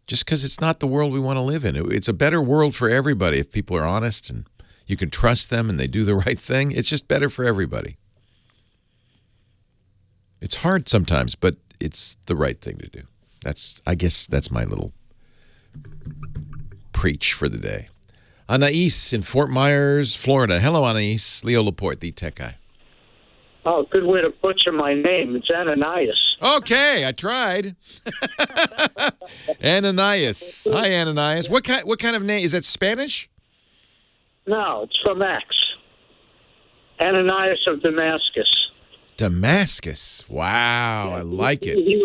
Just because it's not the world we want to live in. It's a better world for everybody if people are honest and you can trust them and they do the right thing. It's just better for everybody. It's hard sometimes, but it's the right thing to do. I guess that's my little preach for the day. Anais in Fort Myers, Florida. Hello, Anais. Leo Laporte, the tech guy. Oh, good way to butcher my name. It's Ananias. Okay, I tried. Ananias. Hi, Ananias. What kind of name? Is that Spanish? No, it's from Acts. Ananias of Damascus. Damascus. Wow, I like it. He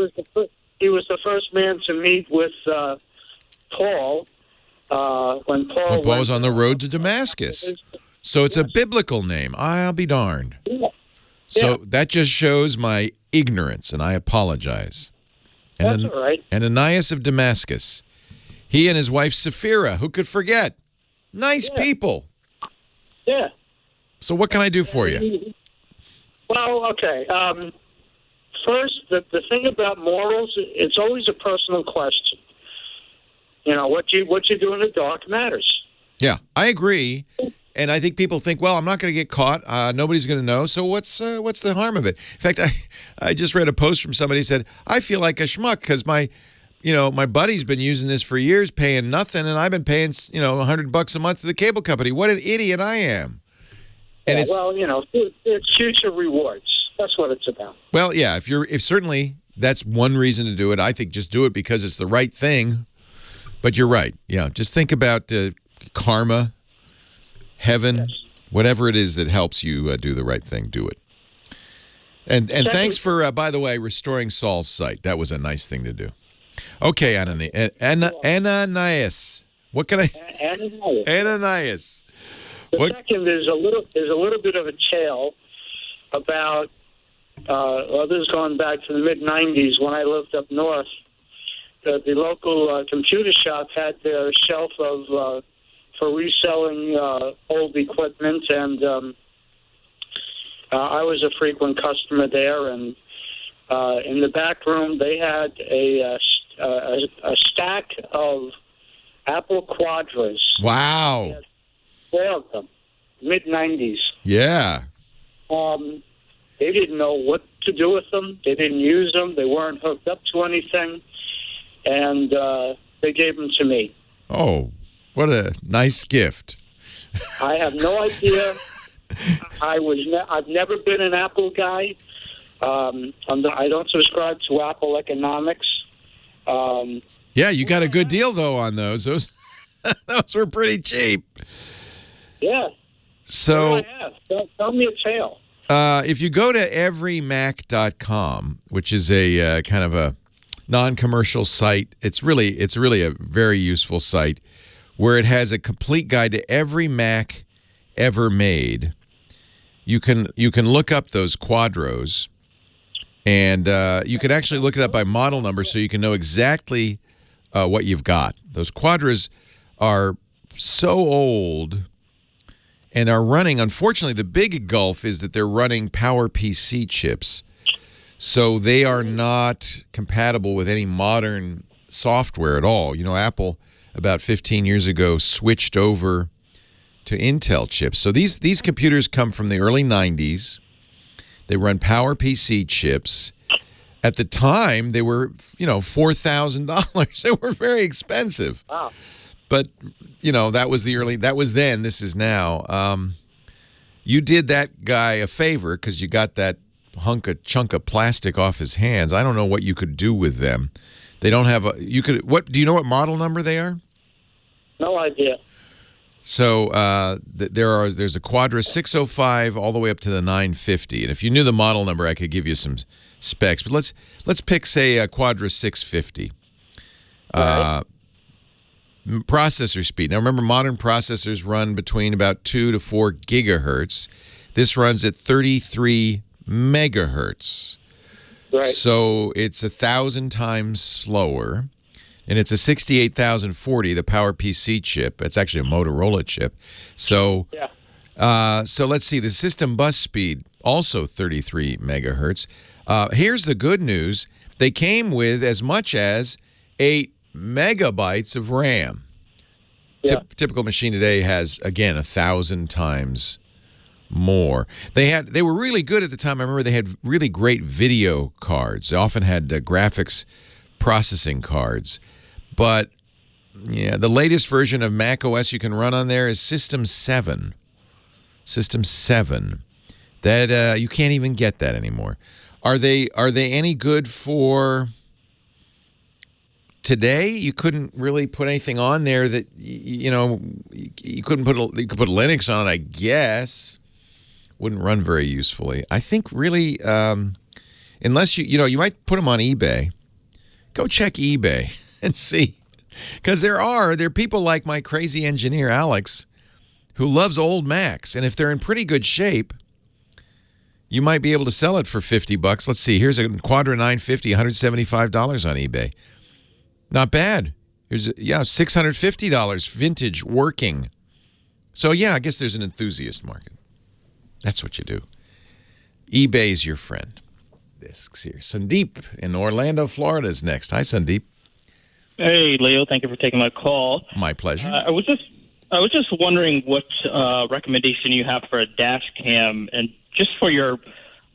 was the first man to meet with Paul when Paul was on the road to Damascus. So it's a biblical name. I'll be darned. Yeah. So that just shows my ignorance, and I apologize. That's all right. Ananias of Damascus. He and his wife Sapphira, who could forget? Nice people. Yeah. So what can I do for you? Well, okay. First, the thing about morals, it's always a personal question. What you do in the dark matters. Yeah, I agree. And I think people think, well, I'm not going to get caught. Nobody's going to know. So what's the harm of it? In fact, I just read a post from somebody who said, I feel like a schmuck because my buddy's been using this for years, paying nothing, and I've been paying $100 a month to the cable company. What an idiot I am. And it's future rewards. That's what it's about. Well, yeah, if certainly that's one reason to do it. I think just do it because it's the right thing. But you're right. Yeah, just think about karma, heaven, whatever it is that helps you do the right thing. Do it. And thanks for, by the way, restoring Saul's site. That was a nice thing to do. Okay, Ananias. What can I? Ananias. The second is a little bit of a tale about. This is going back to the mid-'90s when I lived up north. The local computer shop had their shelf of for reselling old equipment, and I was a frequent customer there. And in the back room, they had a stack of Apple Quadras. Wow. 4 of them, mid-'90s. Yeah. They didn't know what to do with them. They didn't use them. They weren't hooked up to anything. And they gave them to me. Oh, what a nice gift. I have no idea. I've never been an Apple guy. I don't subscribe to Apple economics. Yeah, you got a good deal, though, on those. Those were pretty cheap. Yeah. So tell me a tale. If you go to everymac.com, which is a kind of a non-commercial site, it's really a very useful site where it has a complete guide to every Mac ever made. You can look up those Quadros, and you can actually look it up by model number so you can know exactly what you've got. Those Quadros are so old and are running, unfortunately, the big gulf is that they're running PowerPC chips. So they are not compatible with any modern software at all. You know, Apple, about 15 years ago, switched over to Intel chips. So these computers come from the early 90s. They run PowerPC chips. At the time, they were, $4,000. They were very expensive. Wow. But, that was then, this is now. You did that guy a favor because you got that chunk of plastic off his hands. I don't know what you could do with them. They don't have do you know what model number they are? No idea. So there's a Quadra 605 all the way up to the 950. And if you knew the model number, I could give you some specs. But let's pick, say, a Quadra 650. Right. Processor speed. Now, remember, modern processors run between about 2 to 4 gigahertz. This runs at 33 megahertz. Right. So it's 1,000 times slower. And it's a 68040, the PowerPC chip. It's actually a Motorola chip. So, so let's see. The system bus speed, also 33 megahertz. Here's the good news. They came with as much as 8 megabytes of RAM. Yeah. Typical machine today has, again, 1,000 times more. They were really good at the time. I remember they had really great video cards. They often had graphics processing cards. But yeah, the latest version of Mac OS you can run on there is System 7. System 7. That you can't even get that anymore. Are they any good for today? You couldn't really put anything on there that you couldn't put. You could put Linux on it, I guess. Wouldn't run very usefully. I think really, unless you might put them on eBay. Go check eBay and see, because there are people like my crazy engineer Alex, who loves old Macs, and if they're in pretty good shape, you might be able to sell it for $50. Let's see. Here's a Quadra 950, $175 on eBay. Not bad. Here's $650 vintage working. So yeah, I guess there's an enthusiast market. That's what you do. eBay's your friend. Discs here. Sandeep in Orlando, Florida is next. Hi, Sandeep. Hey, Leo. Thank you for taking my call. My pleasure. I was just wondering what recommendation you have for a dash cam, and just for your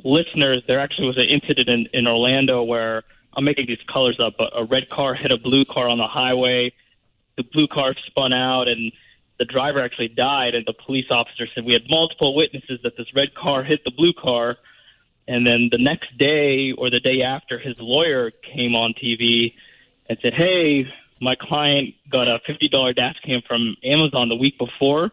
listeners, there actually was an incident in Orlando where, I'm making these colors up, but a red car hit a blue car on the highway. The blue car spun out, and the driver actually died, and the police officer said we had multiple witnesses that this red car hit the blue car. And then the next day or the day after, his lawyer came on TV and said, hey, my client got a $50 dash cam from Amazon the week before,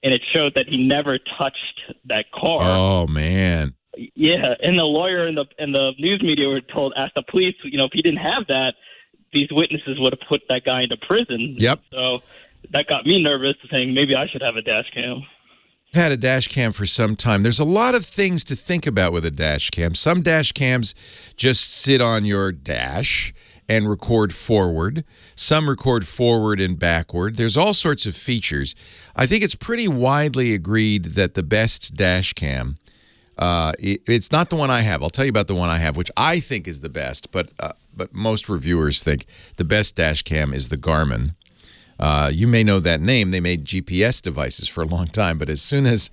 and it showed that he never touched that car. Oh, man. Yeah, and the lawyer and the news media were asked the police, if he didn't have that, these witnesses would have put that guy into prison. Yep. So that got me nervous, saying maybe I should have a dash cam. I've had a dash cam for some time. There's a lot of things to think about with a dash cam. Some dash cams just sit on your dash and record forward. Some record forward and backward. There's all sorts of features. I think it's pretty widely agreed that the best dash cam, it's not the one I have. I'll tell you about the one I have, which I think is the best, but most reviewers think the best dash cam is the Garmin. You may know that name. They made GPS devices for a long time, but as soon as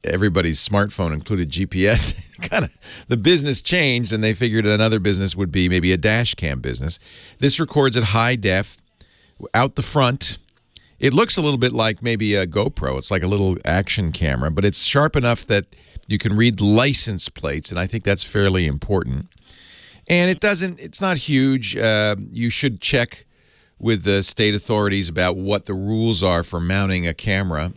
everybody's smartphone included GPS, kind of the business changed, and they figured another business would be maybe a dash cam business. This records at high def out the front. It looks a little bit like maybe a GoPro. It's like a little action camera, but it's sharp enough that you can read license plates, and I think that's fairly important. And it's not huge. You should check with the state authorities about what the rules are for mounting a camera.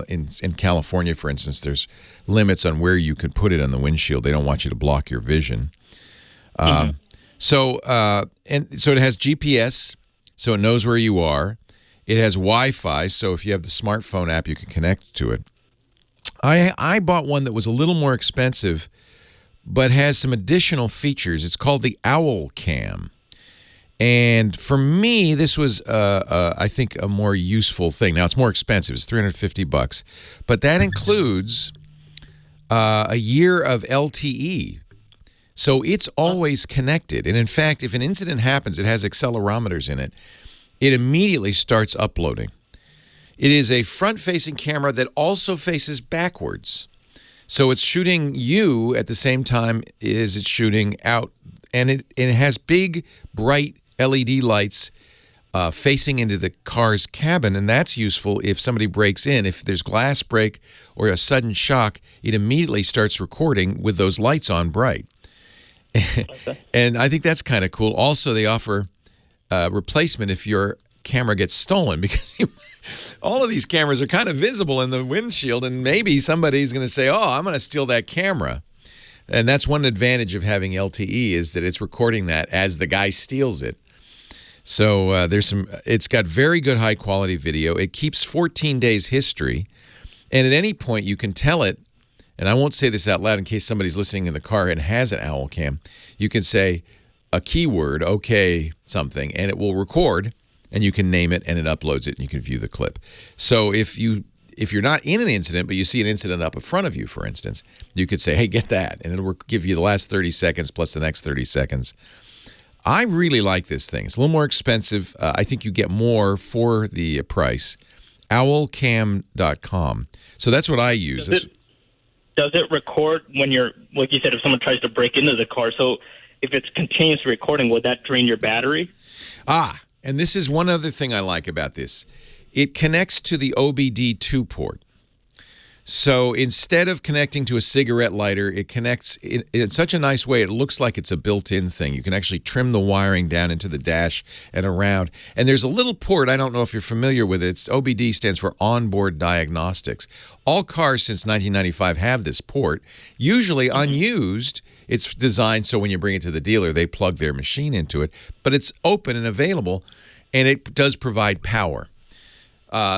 In California, for instance, there's limits on where you can put it on the windshield. They don't want you to block your vision. So it has GPS, so it knows where you are. It has Wi-Fi, so if you have the smartphone app, you can connect to it. I bought one that was a little more expensive, but has some additional features. It's called the Owl Cam. And for me, this was, I think, a more useful thing. Now, it's more expensive. It's $350. But that includes a year of LTE. So it's always connected. And in fact, if an incident happens, it has accelerometers in it. It immediately starts uploading. It is a front-facing camera that also faces backwards. So it's shooting you at the same time as it's shooting out. And it has big, bright LED lights facing into the car's cabin, and that's useful if somebody breaks in. If there's glass break or a sudden shock, it immediately starts recording with those lights on bright. Okay. And I think that's kind of cool. Also, they offer replacement if your camera gets stolen, because all of these cameras are kind of visible in the windshield, and maybe somebody's going to say, oh, I'm going to steal that camera. And that's one advantage of having LTE, is that it's recording that as the guy steals it. So it's got very good high quality video. It keeps 14 days history. And at any point you can tell it, and I won't say this out loud in case somebody's listening in the car and has an Owl Cam, you can say a keyword, okay, something, and it will record, and you can name it, and it uploads it, and you can view the clip. So if you're not in an incident, but you see an incident up in front of you, for instance, you could say, hey, get that, and it'll give you the last 30 seconds plus the next 30 seconds. I really like this thing. It's a little more expensive. I think you get more for the price. Owlcam.com. So that's what I use. Does it record when you're, like you said, if someone tries to break into the car? So if it's continuous recording, would that drain your battery? And this is one other thing I like about this. It connects to the OBD2 port. So instead of connecting to a cigarette lighter, it connects in such a nice way. It looks like it's a built-in thing. You can actually trim the wiring down into the dash and around. And there's a little port. I don't know if you're familiar with it. It's OBD stands for Onboard Diagnostics. All cars since 1995 have this port. Usually unused. It's designed so when you bring it to the dealer, they plug their machine into it. But it's open and available, and it does provide power.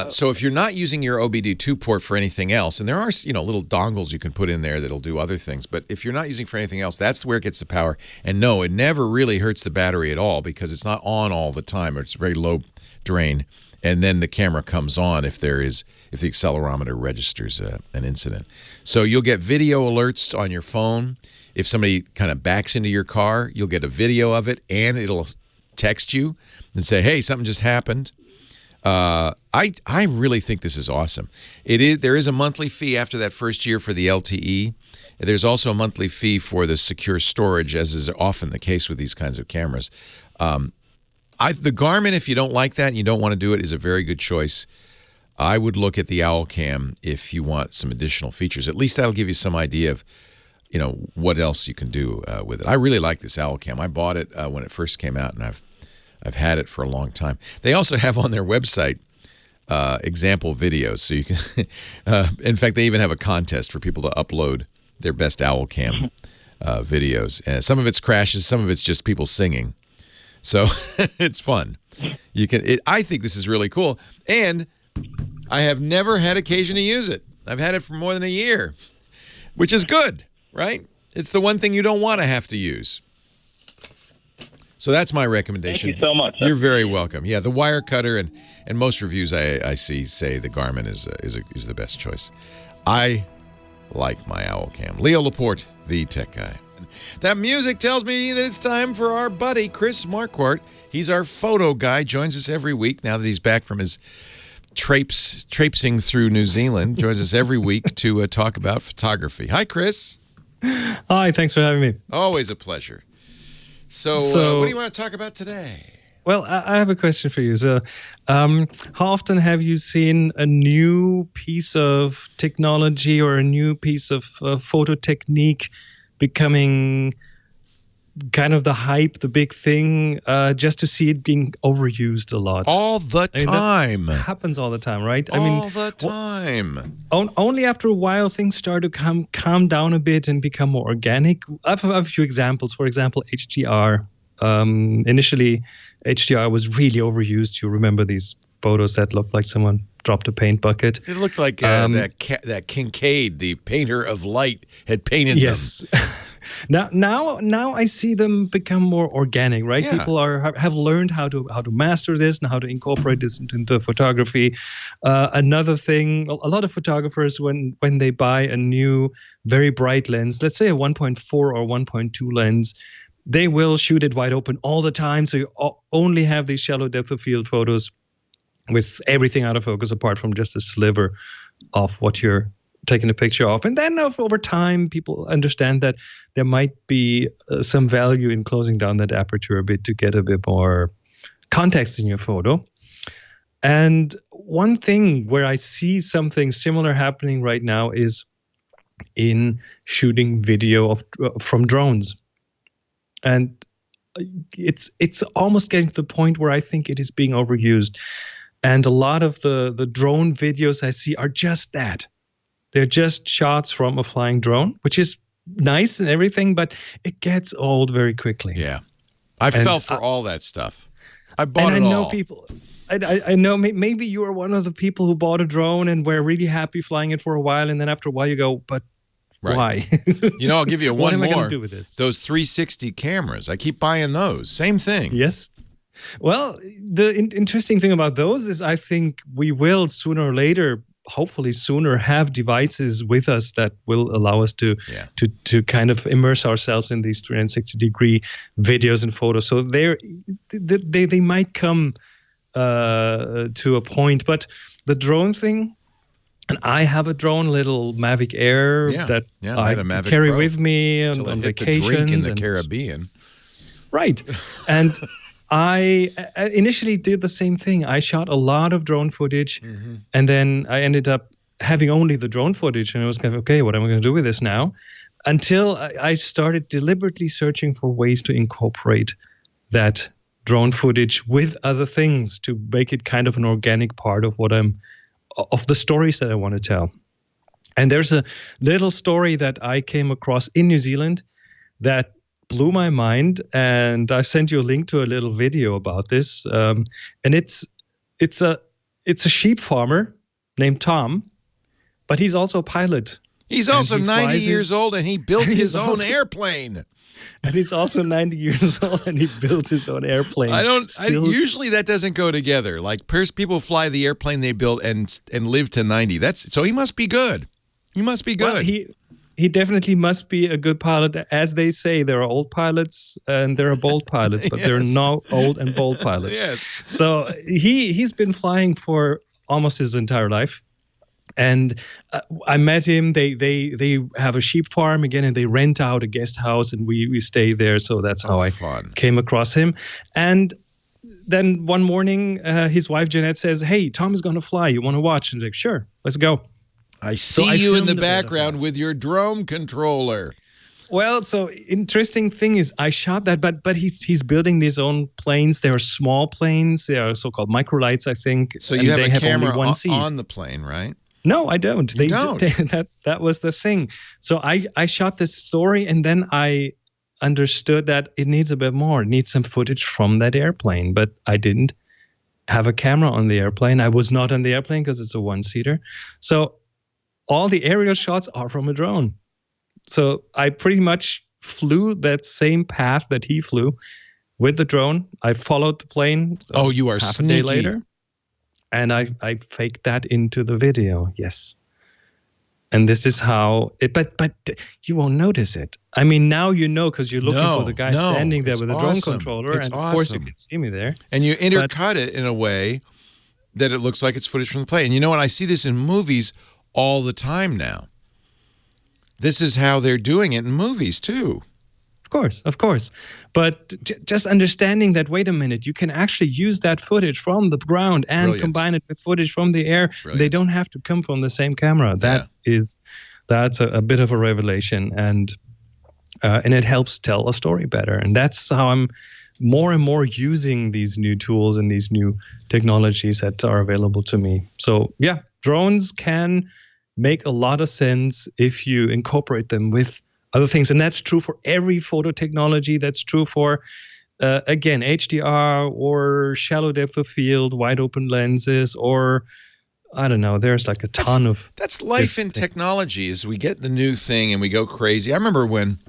So if you're not using your OBD2 port for anything else, and there are little dongles you can put in there that'll do other things, but if you're not using for anything else, that's where it gets the power. And no, it never really hurts the battery at all because it's not on all the time, or it's very low drain. And then the camera comes on if the accelerometer registers an incident. So you'll get video alerts on your phone. If somebody kind of backs into your car, you'll get a video of it, and it'll text you and say, hey, something just happened. I really think this is awesome. There is a monthly fee after that first year for the LTE. There's also a monthly fee for the secure storage, as is often the case with these kinds of cameras. The Garmin, if you don't like that and you don't want to do it, is a very good choice. I would look at the Owl Cam if you want some additional features. At least that'll give you some idea of what else you can do with it. I really like this Owl Cam. I bought it when it first came out, and I've had it for a long time. They also have on their website example videos. So you can, in fact, they even have a contest for people to upload their best Owl Cam videos. And some of it's crashes, some of it's just people singing. So it's fun. I think this is really cool. And I have never had occasion to use it. I've had it for more than a year, which is good, right? It's the one thing you don't want to have to use. So that's my recommendation. Thank you so much. You're very welcome. Yeah, the wire cutter and most reviews I see say the Garmin is the best choice. I like my Owl Cam. Leo Laporte, the tech guy. That music tells me that it's time for our buddy Chris Marquardt. He's our photo guy. Joins us every week now that he's back from his traipsing through New Zealand. Joins us every week to talk about photography. Hi, Chris. Hi. Thanks for having me. Always a pleasure. So what do you want to talk about today? Well, I have a question for you. So, how often have you seen a new piece of technology or a new piece of photo technique becoming kind of the hype, the big thing, just to see it being overused a lot? All the time. That happens all the time, right? All the time. Only after a while, things start to calm down a bit and become more organic. I have a few examples. For example, HDR. Initially, HDR was really overused. You remember these photos that looked like someone dropped a paint bucket. It looked like that Kincaid, the painter of light, had painted them. Now I see them become more organic, right? Yeah. People have learned how to master this and how to incorporate this into photography. Another thing, a lot of photographers, when they buy a new very bright lens, let's say a 1.4 or 1.2 lens, they will shoot it wide open all the time. So you only have these shallow depth of field photos with everything out of focus apart from just a sliver of what you're taking a picture of. And then over time, people understand that there might be some value in closing down that aperture a bit to get a bit more context in your photo. And one thing where I see something similar happening right now is in shooting video from drones. And it's almost getting to the point where I think it is being overused. And a lot of the drone videos I see are just that. They're just shots from a flying drone, which is nice and everything, but it gets old very quickly. Yeah. I fell for all that stuff. I bought it all. I know people. I know maybe you are one of the people who bought a drone and were really happy flying it for a while, and then after a while you go, but why? You know, I'll give you one more. What am I going to do with this? Those 360 cameras. I keep buying those. Same thing. Yes. Well, the interesting thing about those is I think we will sooner or later, hopefully sooner, have devices with us that will allow us to kind of immerse ourselves in these 360-degree videos and photos. So they might come to a point. But the drone thing, and I have a drone, little Mavic Air that I had a Mavic carry Pro with me on vacations. The drink in the Caribbean. Right. And I initially did the same thing. I shot a lot of drone footage, and then I ended up having only the drone footage, and I was kind of, okay, what am I going to do with this now? Until I started deliberately searching for ways to incorporate that drone footage with other things to make it kind of an organic part of of the stories that I want to tell. And there's a little story that I came across in New Zealand that blew my mind, and I sent you a link to a little video about this. And it's a sheep farmer named Tom, but he's also a pilot. He's also 90 years old, and he built his own airplane. And he's also 90 years old, and he built his own airplane. Usually that doesn't go together. Like people fly the airplane they built and live to 90. So he must be good. He must be good. Well, he definitely must be a good pilot. As they say, there are old pilots and there are bold pilots, but there are no old and bold pilots. Yes. So he's been flying for almost his entire life. And I met him. They have a sheep farm again, and they rent out a guest house, and we stay there. So that's how I came across him. And then one morning, his wife Jeanette says, "Hey, Tom is going to fly. You want to watch?" And I'm like, "Sure, let's go." I see you in the background with your drone controller. Well, so interesting thing is I shot that, but he's building his own planes. They are small planes. They are so-called microlights, I think. So you have a camera on on the plane, right? No, I don't. You don't. That was the thing. So I shot this story, and then I understood that it needs a bit more. It needs some footage from that airplane, but I didn't have a camera on the airplane. I was not on the airplane because it's a one-seater. So all the aerial shots are from a drone. So I pretty much flew that same path that he flew with the drone. I followed the plane. Oh, you are half sneaky. a day later. And I faked that into the video, yes. And this is how it, but you won't notice it. I mean, now you know because you're looking for the guy standing there with a drone controller, and of course you can see me there. And you intercut it in a way that it looks like it's footage from the plane. And you know what? I see this in movies all the time now. This is how they're doing it in movies too. Of course. But just understanding that, wait a minute, you can actually use that footage from the ground and combine it with footage from the air. Brilliant. They don't have to come from the same camera. That's a bit of a revelation, and it helps tell a story better. And that's how I'm more and more using these new tools and these new technologies that are available to me. So yeah, drones can make a lot of sense if you incorporate them with other things. And that's true for every photo technology. That's true for again, HDR or shallow depth of field, wide open lenses, or I don't know. There's like a ton of. That's life in technology. Is we get the new thing and we go crazy. I remember when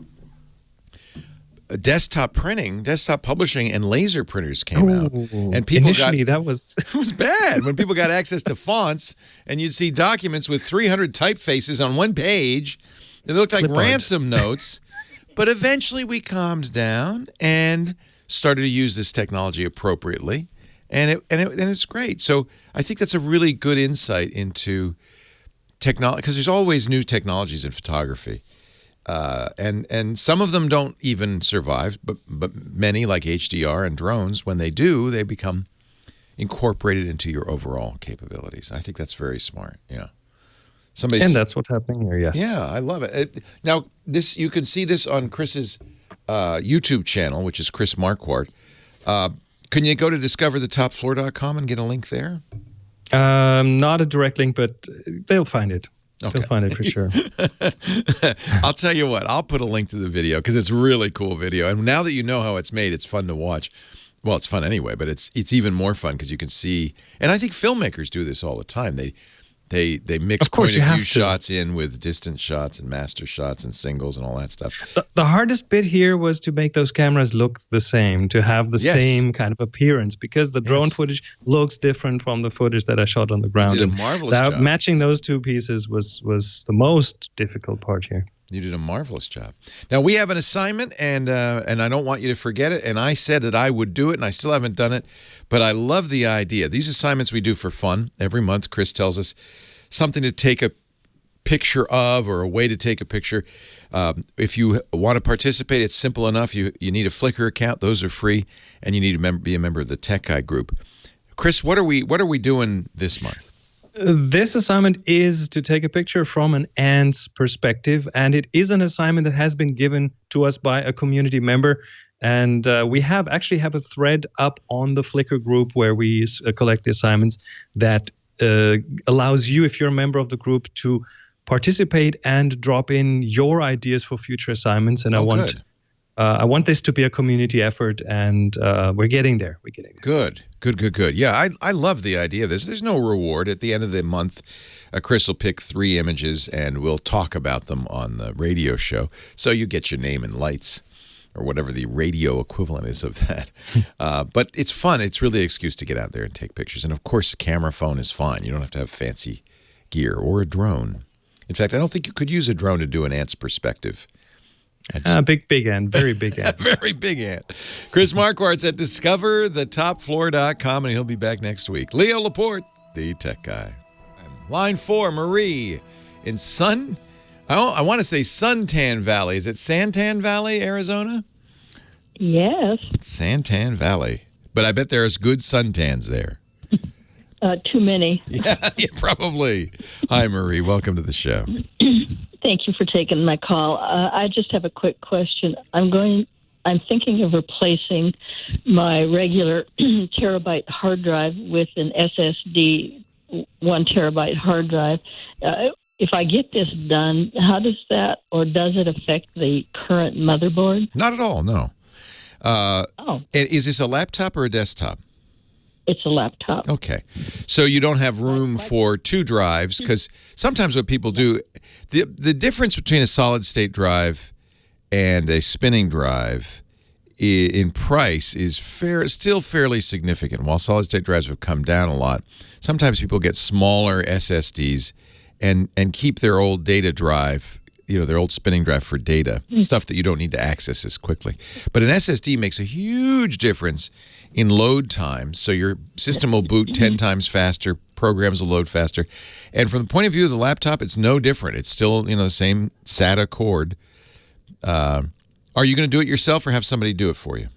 desktop printing, desktop publishing, and laser printers came out, and people initially that was it was bad when people got access to fonts, and you'd see documents with 300 typefaces on one page. They looked like ransom notes. But eventually we calmed down and started to use this technology appropriately, and it's great. So I think that's a really good insight into technology, because there's always new technologies in photography, and some of them don't even survive, but many, like HDR and drones, when they do, they become incorporated into your overall capabilities. I think that's very smart. Yeah. And that's what's happening here, yes. Yeah, I love it. Now, you can see this on Chris's YouTube channel, which is Chris Marquardt. Can you go to discoverthetopfloor.com and get a link there? Not a direct link, but they'll find it. Okay. They'll find it for sure. I'll tell you what, I'll put a link to the video because it's a really cool video. And now that you know how it's made, it's fun to watch. Well, it's fun anyway, but it's even more fun because you can see, and I think filmmakers do this all the time. They mix point of view shots in with distant shots and master shots and singles and all that stuff. The hardest bit here was to make those cameras look the same, to have the same kind of appearance, because the drone footage looks different from the footage that I shot on the ground. You did a marvelous job. Matching those two pieces was the most difficult part here. You did a marvelous job. Now, we have an assignment, and I don't want you to forget it, and I said that I would do it, and I still haven't done it, but I love the idea. These assignments we do for fun. Every month, Chris tells us something to take a picture of or a way to take a picture. If you want to participate, it's simple enough. You need a Flickr account. Those are free, and you need to be a member of the Tech Guy group. Chris, what are we doing this month? This assignment is to take a picture from an ant's perspective, and it is an assignment that has been given to us by a community member. And we actually have a thread up on the Flickr group where we collect the assignments that allows you, if you're a member of the group, to participate and drop in your ideas for future assignments. And I want this to be a community effort, and we're getting there. Good. Yeah, I love the idea of this. There's no reward. At the end of the month, Chris will pick 3 images, and we'll talk about them on the radio show. So you get your name and lights, or whatever the radio equivalent is of that. But it's fun. It's really an excuse to get out there and take pictures. And, of course, a camera phone is fine. You don't have to have fancy gear or a drone. In fact, I don't think you could use a drone to do an ant's perspective. Big ant, very big ant. Very big ant. Chris Marquardt's at discoverthetopfloor.com, and he'll be back next week. Leo Laporte, the Tech Guy. Line 4, Marie in I want to say Suntan Valley. Is it Santan Valley, Arizona? Yes. Santan Valley. But I bet there's good suntans there. Too many. Yeah, probably. Hi, Marie. Welcome to the show. Thank you for taking my call. I just have a quick question. I'm thinking of replacing my regular terabyte hard drive with an SSD 1 terabyte hard drive. If I get this done, how does that, or does it affect the current motherboard? Not at all, no. Is this a laptop or a desktop? It's a laptop. Okay. So you don't have room for 2 drives, because sometimes what people do, the difference between a solid-state drive and a spinning drive in price is still fairly significant. While solid-state drives have come down a lot, sometimes people get smaller SSDs and keep their old data drive, their old spinning drive for data, stuff that you don't need to access as quickly. But an SSD makes a huge difference in load time. So your system will boot 10 times faster, programs will load faster. And from the point of view of the laptop, it's no different. It's still, the same SATA cord. Are you going to do it yourself or have somebody do it for you?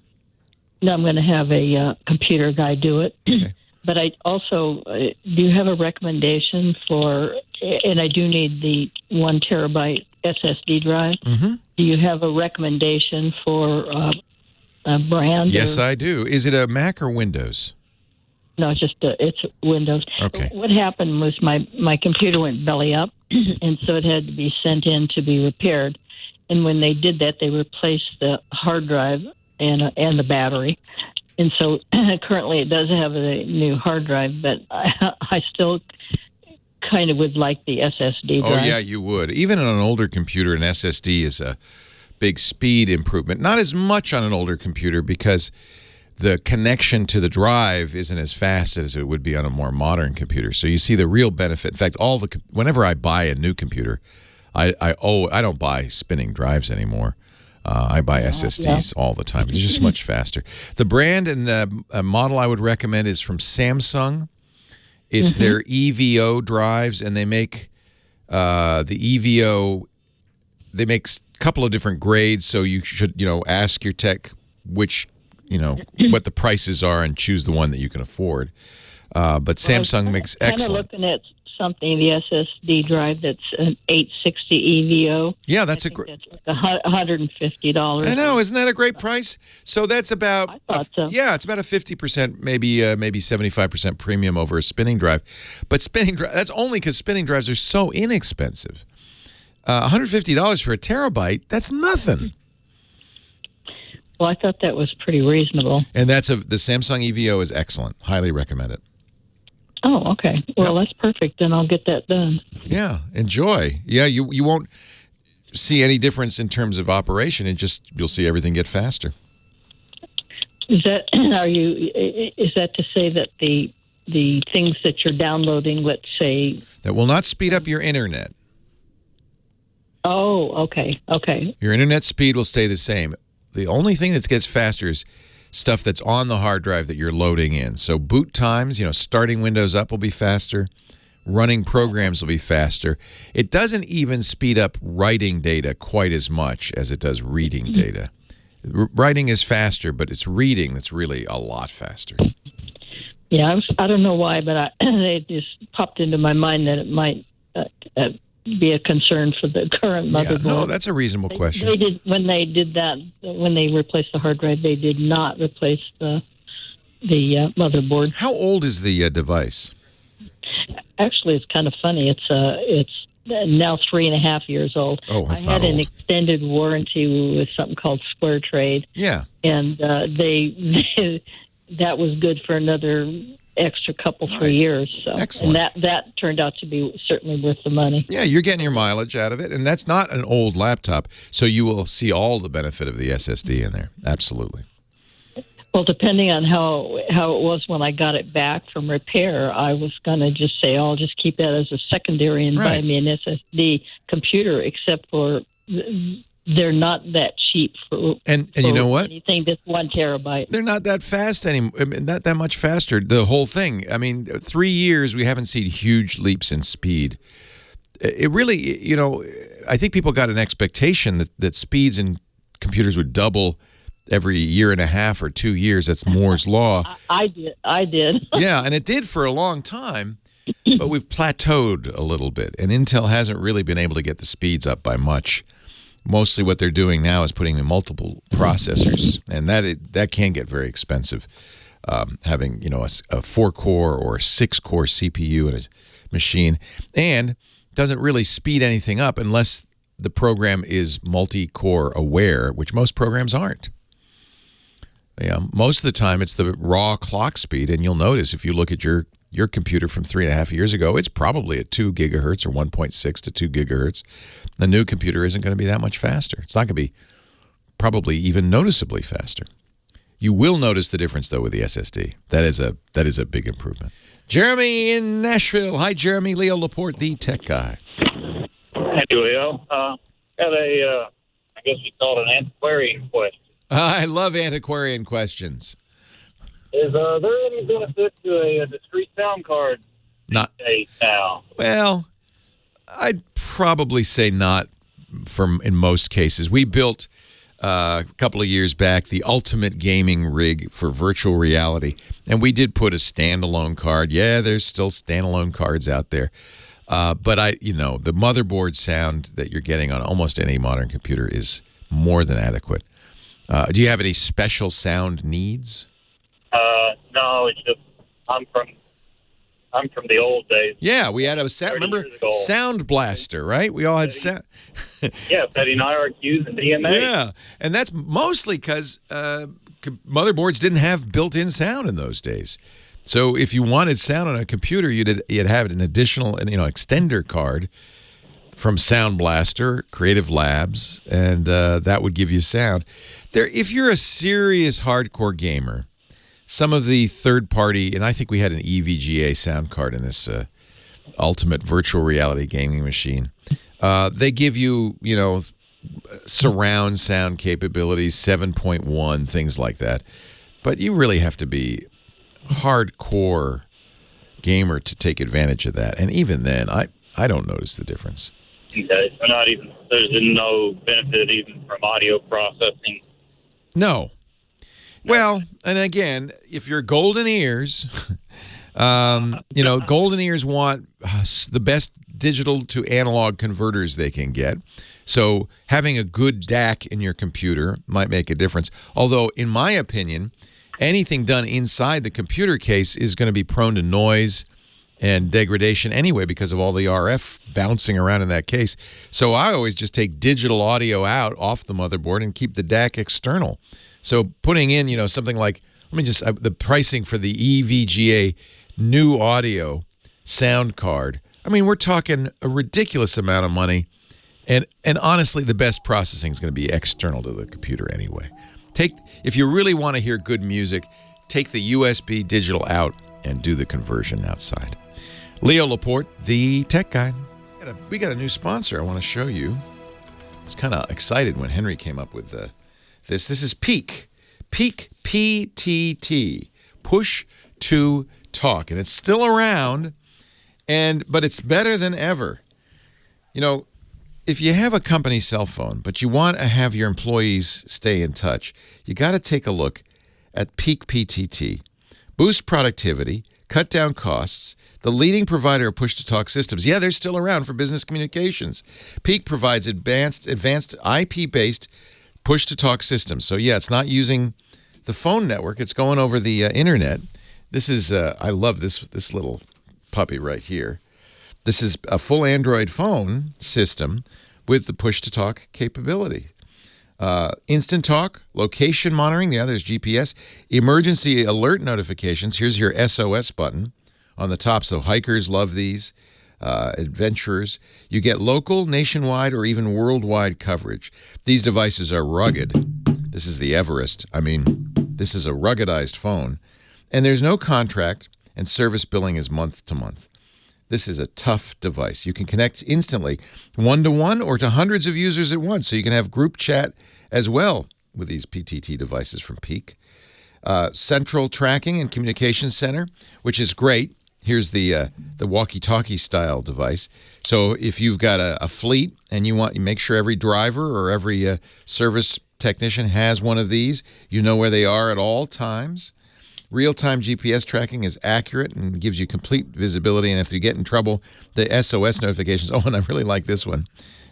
No, I'm going to have a computer guy do it. Okay. But I also, do you have a recommendation for, and I do need the 1 terabyte SSD drive. Mm-hmm. Do you have a recommendation for a brand? Yes, I do. Is it a Mac or Windows? No, it's Windows. Okay. What happened was my computer went belly up, and so it had to be sent in to be repaired. And when they did that, they replaced the hard drive, and the battery. And so currently it does have a new hard drive, but I still kind of would like the SSD drive. Oh, yeah, you would. Even on an older computer, an SSD is a big speed improvement. Not as much on an older computer because the connection to the drive isn't as fast as it would be on a more modern computer. So you see the real benefit. In fact, whenever I buy a new computer, I don't buy spinning drives anymore. I buy SSDs all the time. It's just much faster. The brand and the model I would recommend is from Samsung. It's their EVO drives, and they make the EVO. They make a couple of different grades, so you should ask your tech which what the prices are and choose the one that you can afford. But Samsung makes excellent. Kind of looking at something, the SSD drive that's an 860 EVO. Yeah, that's that's like $150. I know, isn't that a great price? So that's about I thought so. Yeah, it's about a 50%, maybe 75% premium over a spinning drive. But that's only because spinning drives are so inexpensive. $150 for a terabyte, that's nothing. Well, I thought that was pretty reasonable. And the Samsung EVO is excellent. Highly recommend it. Oh, okay. Well, that's perfect. Then I'll get that done. Yeah, enjoy. Yeah, you won't see any difference in terms of operation. You'll see everything get faster. Is that to say that the things that you're downloading, let's say, that will not speed up your internet? Oh, okay. Your internet speed will stay the same. The only thing that gets faster is stuff that's on the hard drive that you're loading in. So boot times, starting Windows up will be faster. Running programs will be faster. It doesn't even speed up writing data quite as much as it does reading data. Writing is faster, but it's reading that's really a lot faster. Yeah, I don't know why, but it just popped into my mind that it might be a concern for the current motherboard. No, that's a reasonable question. When they replaced the hard drive, they did not replace the motherboard. How old is the device? Actually, it's kind of funny. It's now 3.5 years old. Oh, that's not I had old. an extended warranty with something called Square Trade. Yeah, and that was good for another extra couple 3 years. So, excellent. And that turned out to be certainly worth the money. Yeah, you're getting your mileage out of it, and that's not an old laptop, so you will see all the benefit of the SSD in there. Absolutely. Well, depending on how it was when I got it back from repair, I was going to just say, I'll just keep that as a secondary and buy me an SSD computer, except for they're not that cheap for you know what? Anything that's 1 terabyte. They're not that fast anymore. I mean, not that much faster. The whole thing. I mean, 3 years we haven't seen huge leaps in speed. It really, I think people got an expectation that speeds in computers would double every 1.5 or 2 years. That's Moore's law. I did. Yeah, and it did for a long time, but we've plateaued a little bit, and Intel hasn't really been able to get the speeds up by much. Mostly what they're doing now is putting in multiple processors, and that can get very expensive. Having a 4-core or a 6-core CPU in a machine, and doesn't really speed anything up unless the program is multi-core aware, which most programs aren't. Yeah, most of the time it's the raw clock speed, and you'll notice if you look at your computer from 3.5 years ago, it's probably at 2 gigahertz or 1.6 to 2 gigahertz. The new computer isn't going to be that much faster. It's not going to be probably even noticeably faster. You will notice the difference, though, with the SSD. That is a big improvement. Jeremy in Nashville. Hi, Jeremy. Leo Laporte, the tech guy. Hey, Leo. Had I guess you call it an antiquarian question. I love antiquarian questions. Is there any benefit to a discrete sound card these days now? Well, I'd probably say not in most cases. We built a couple of years back the ultimate gaming rig for virtual reality, and we did put a standalone card. Yeah, there's still standalone cards out there. But the motherboard sound that you're getting on almost any modern computer is more than adequate. Do you have any special sound needs? No, it's just I'm from I'm from the old days. Yeah, we had a remember Sound Blaster, right? We all had sound. Yeah, setting IRQs and DMA. Yeah, and that's mostly because motherboards didn't have built-in sound in those days. So if you wanted sound on a computer, you'd have an additional, extender card from Sound Blaster, Creative Labs, and that would give you sound. If you're a serious hardcore gamer, some of the third-party, and I think we had an EVGA sound card in this ultimate virtual reality gaming machine. They give you, surround sound capabilities, 7.1, things like that. But you really have to be hardcore gamer to take advantage of that. And even then, I don't notice the difference. Okay, so there's no benefit even from audio processing. No. Well, and again, if you're golden ears, golden ears want the best digital to analog converters they can get. So having a good DAC in your computer might make a difference. Although, in my opinion, anything done inside the computer case is going to be prone to noise and degradation anyway because of all the RF bouncing around in that case. So I always just take digital audio out off the motherboard and keep the DAC external. So putting in, something like, the pricing for the EVGA new audio sound card. We're talking a ridiculous amount of money. And honestly, the best processing is going to be external to the computer anyway. If you really want to hear good music, take the USB digital out and do the conversion outside. Leo Laporte, the tech guy. We got a new sponsor I want to show you. I was kind of excited when Henry came up with this. This is Peak. Peak, PTT. Push to Talk. And it's still around, but it's better than ever. If you have a company cell phone, but you want to have your employees stay in touch, you got to take a look at Peak PTT. Boost productivity, cut down costs, the leading provider of push-to-talk systems. Yeah, they're still around for business communications. Peak provides advanced IP-based push-to-talk systems. So, yeah, it's not using the phone network. It's going over the internet. This is, I love this little puppy right here. This is a full Android phone system with the push-to-talk capability. Instant talk, location monitoring, there's GPS, emergency alert notifications. Here's your SOS button on the top. So hikers love these, adventurers. You get local, nationwide, or even worldwide coverage. These devices are rugged. This is the Everest. This is a ruggedized phone. And there's no contract, and service billing is month to month. This is a tough device. You can connect instantly, one-to-one or to hundreds of users at once. So you can have group chat as well with these PTT devices from Peak. Central tracking and communication center, which is great. Here's the walkie-talkie style device. So if you've got a fleet and you make sure every driver or every service technician has one of these, you know where they are at all times. Real-time GPS tracking is accurate and gives you complete visibility. And if you get in trouble, the SOS notifications. Oh, and I really like this one.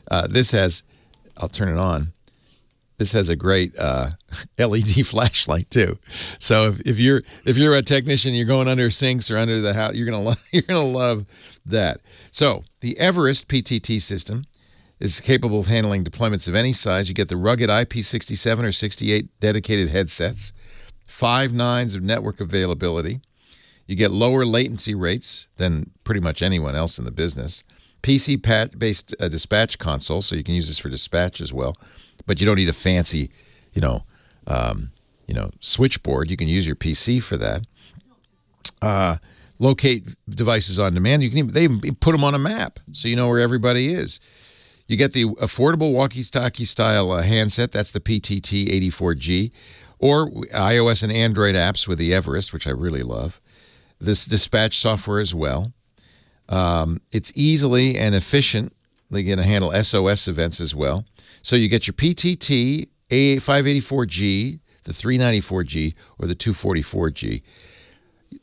I'll turn it on. This has a great LED flashlight too. So if you're a technician, you're going under sinks or under the house, you're gonna love that. So the Everest PTT system is capable of handling deployments of any size. You get the rugged IP67 or 68 dedicated headsets. 5 nines of network availability. You get lower latency rates than pretty much anyone else in the business. PC-based dispatch console, so you can use this for dispatch as well. But you don't need a fancy, switchboard. You can use your PC for that. Locate devices on demand. They even put them on a map, so you know where everybody is. You get the affordable walkie-talkie style handset. That's the PTT 84G. Or iOS and Android apps with the Everest, which I really love. This dispatch software as well. It's easily and efficiently going to handle SOS events as well. So you get your PTT, A584G, the 394G, or the 244G.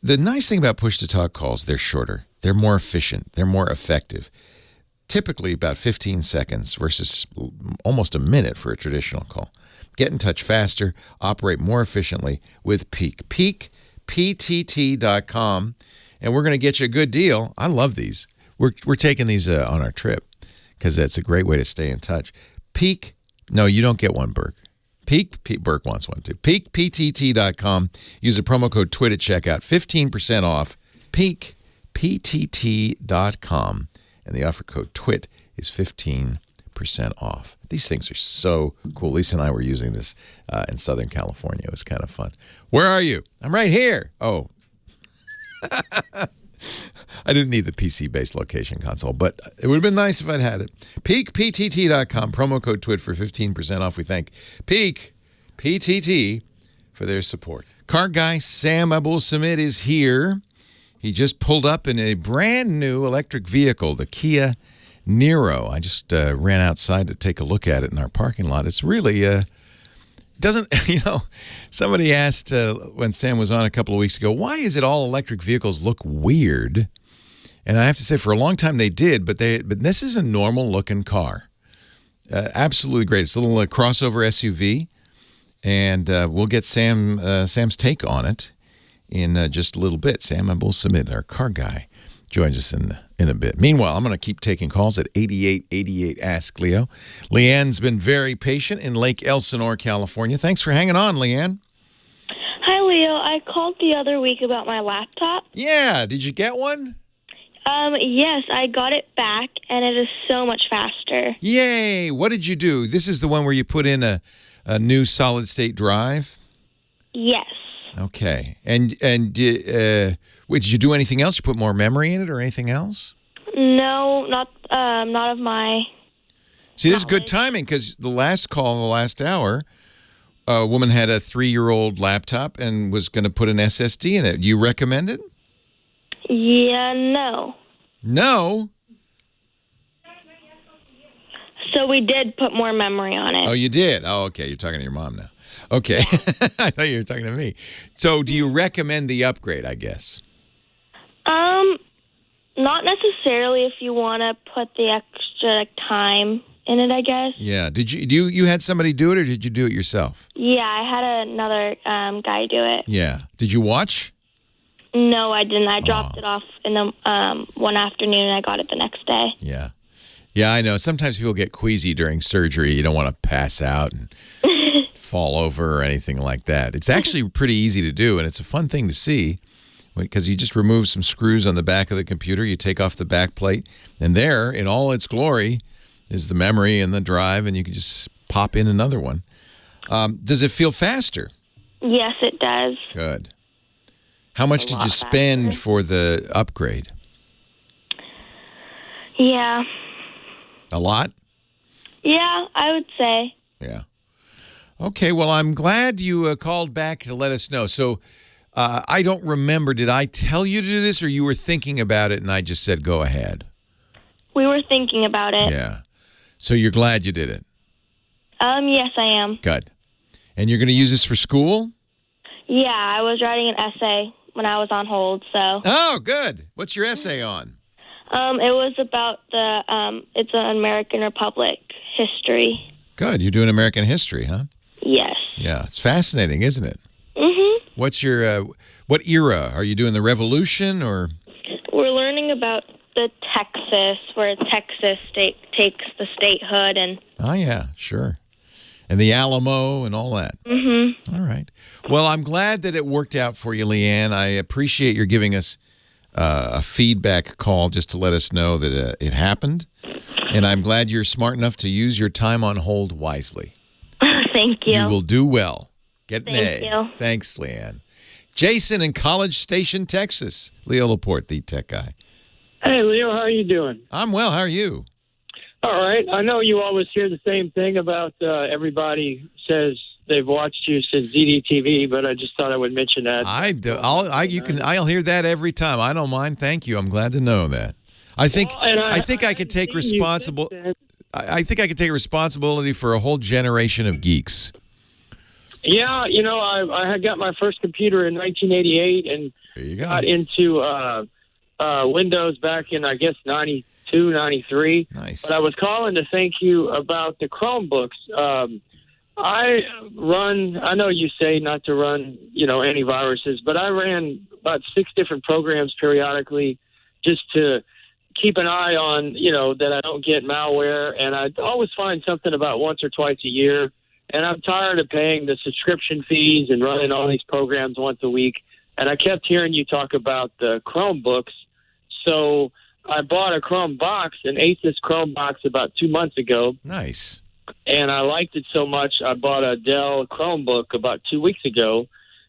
The nice thing about push-to-talk calls, they're shorter. They're more efficient. They're more effective. Typically about 15 seconds versus almost a minute for a traditional call. Get in touch faster, operate more efficiently with Peak. PeakPTT.com. and we're going to get you a good deal. I love these. We're taking these on our trip because that's a great way to stay in touch. Peak. No, you don't get one, Burke. Burke wants one too. PeakPTT.com. Use the promo code TWIT at checkout. 15% off. PeakPTT.com. And the offer code TWIT is 15% off. These things are so cool. Lisa and I were using this in Southern California. It was kind of fun. Where are you? I'm right here. Oh. I didn't need the PC-based location console, but it would have been nice if I'd had it. PeakPTT.com, promo code TWIT for 15% off. We thank Peak PTT for their support. Car guy Sam Abuelsamid is here. He just pulled up in a brand new electric vehicle, the Kia Niro. I just ran outside to take a look at it in our parking lot. It's really... doesn't, somebody asked when Sam was on a couple of weeks ago, why is it all electric vehicles look weird? And I have to say, for a long time they did, but this is a normal-looking car. Absolutely great. It's a little crossover SUV, and we'll get Sam's take on it in just a little bit. Sam Abuelsamid, our car guy, joins us in a bit. Meanwhile, I'm going to keep taking calls at 8888 Ask Leo. Leanne's been very patient in Lake Elsinore, California. Thanks for hanging on, Leanne. Hi, Leo. I called the other week about my laptop. Yeah. Did you get one? Yes, I got it back, and it is so much faster. Yay. What did you do? This is the one where you put in a new solid-state drive? Yes. Okay. And did you do anything else? You put more memory in it or anything else? No, not of my... See, this is good timing because the last call, the last hour, a woman had a 3-year-old laptop and was going to put an SSD in it. Do you recommend it? Yeah, no. No? So we did put more memory on it. Oh, you did? Oh, okay. You're talking to your mom now. Okay. I thought you were talking to me. So do you recommend the upgrade, I guess? Not necessarily if you want to put the extra time in it, I guess. Yeah. Did you had somebody do it or did you do it yourself? Yeah, I had another guy do it. Yeah. Did you watch? No, I didn't. I dropped it off in the one afternoon and I got it the next day. Yeah. Yeah, I know. Sometimes people get queasy during surgery. You don't want to pass out and fall over or anything like that. It's actually pretty easy to do, and it's a fun thing to see because you just remove some screws on the back of the computer. You take off the back plate, and there, in all its glory, is the memory and the drive, and you can just pop in another one. Does it feel faster? Yes, it does. Good. How much did you spend for the upgrade? Yeah. A lot? Yeah, I would say. Yeah. Okay, well, I'm glad you called back to let us know. So I don't remember, did I tell you to do this or you were thinking about it and I just said go ahead? We were thinking about it. Yeah. So you're glad you did it? Yes, I am. Good. And you're going to use this for school? Yeah, I was writing an essay when I was on hold, so. Oh, good. What's your essay on? It was about it's an American Republic history. Good. You're doing American history, huh? Yes. Yeah, it's fascinating, isn't it? Mm-hmm. What's your, what era? Are you doing the Revolution or? We're learning about the Texas, where Texas takes the statehood and. Oh, yeah, sure. And the Alamo and all that. Mm-hmm. All right. Well, I'm glad that it worked out for you, Leanne. I appreciate your giving us a feedback call just to let us know that it happened. And I'm glad you're smart enough to use your time on hold wisely. Thank you. You will do well. Get an A. Thank you. Thanks, Leanne. Jason in College Station, Texas. Leo Laporte, the tech guy. Hey, Leo, how are you doing? I'm well. How are you? All right. I know you always hear the same thing about everybody says they've watched you since ZDTV, but I just thought I would mention that. I'll hear that every time. I don't mind. Thank you. I'm glad to know that. I think I could take responsible. I think I could take responsibility for a whole generation of geeks. Yeah, I had got my first computer in 1988 and got into Windows back in, I guess, 92, 93. Nice. But I was calling to thank you about the Chromebooks. I know you say not to run, antiviruses, but I ran about 6 different programs periodically just to keep an eye on, that I don't get malware. And I always find something about once or twice a year. And I'm tired of paying the subscription fees and running all these programs once a week. And I kept hearing you talk about the Chromebooks. So I bought a Chromebox, an Asus Chromebox, about 2 months ago. Nice. And I liked it so much, I bought a Dell Chromebook about 2 weeks ago.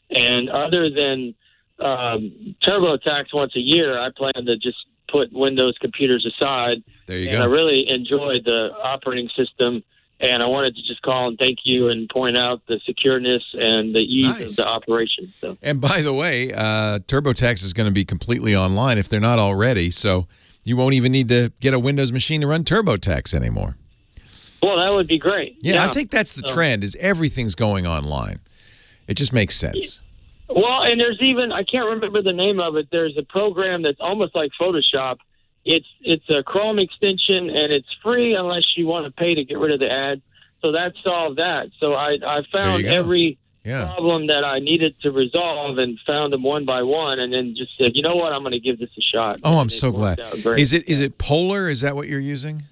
And other than TurboTax once a year, I plan to just put Windows computers aside. There you go. go. I really enjoyed the operating system, and I wanted to just call and thank you and point out the secureness and the ease of the operation. So. And by the way, TurboTax is going to be completely online if they're not already, so you won't even need to get a Windows machine to run TurboTax anymore. Well, that would be great. Yeah, I think that's the trend, is everything's going online. It just makes sense. Well, and there's even, I can't remember the name of it, there's a program that's almost like Photoshop. It's a Chrome extension, and it's free unless you want to pay to get rid of the ad. So that solved that. So I found every problem that I needed to resolve and found them one by one, and then just said, you know what, I'm going to give this a shot. Oh, I'm so glad. Is it Polar? Is that what you're using?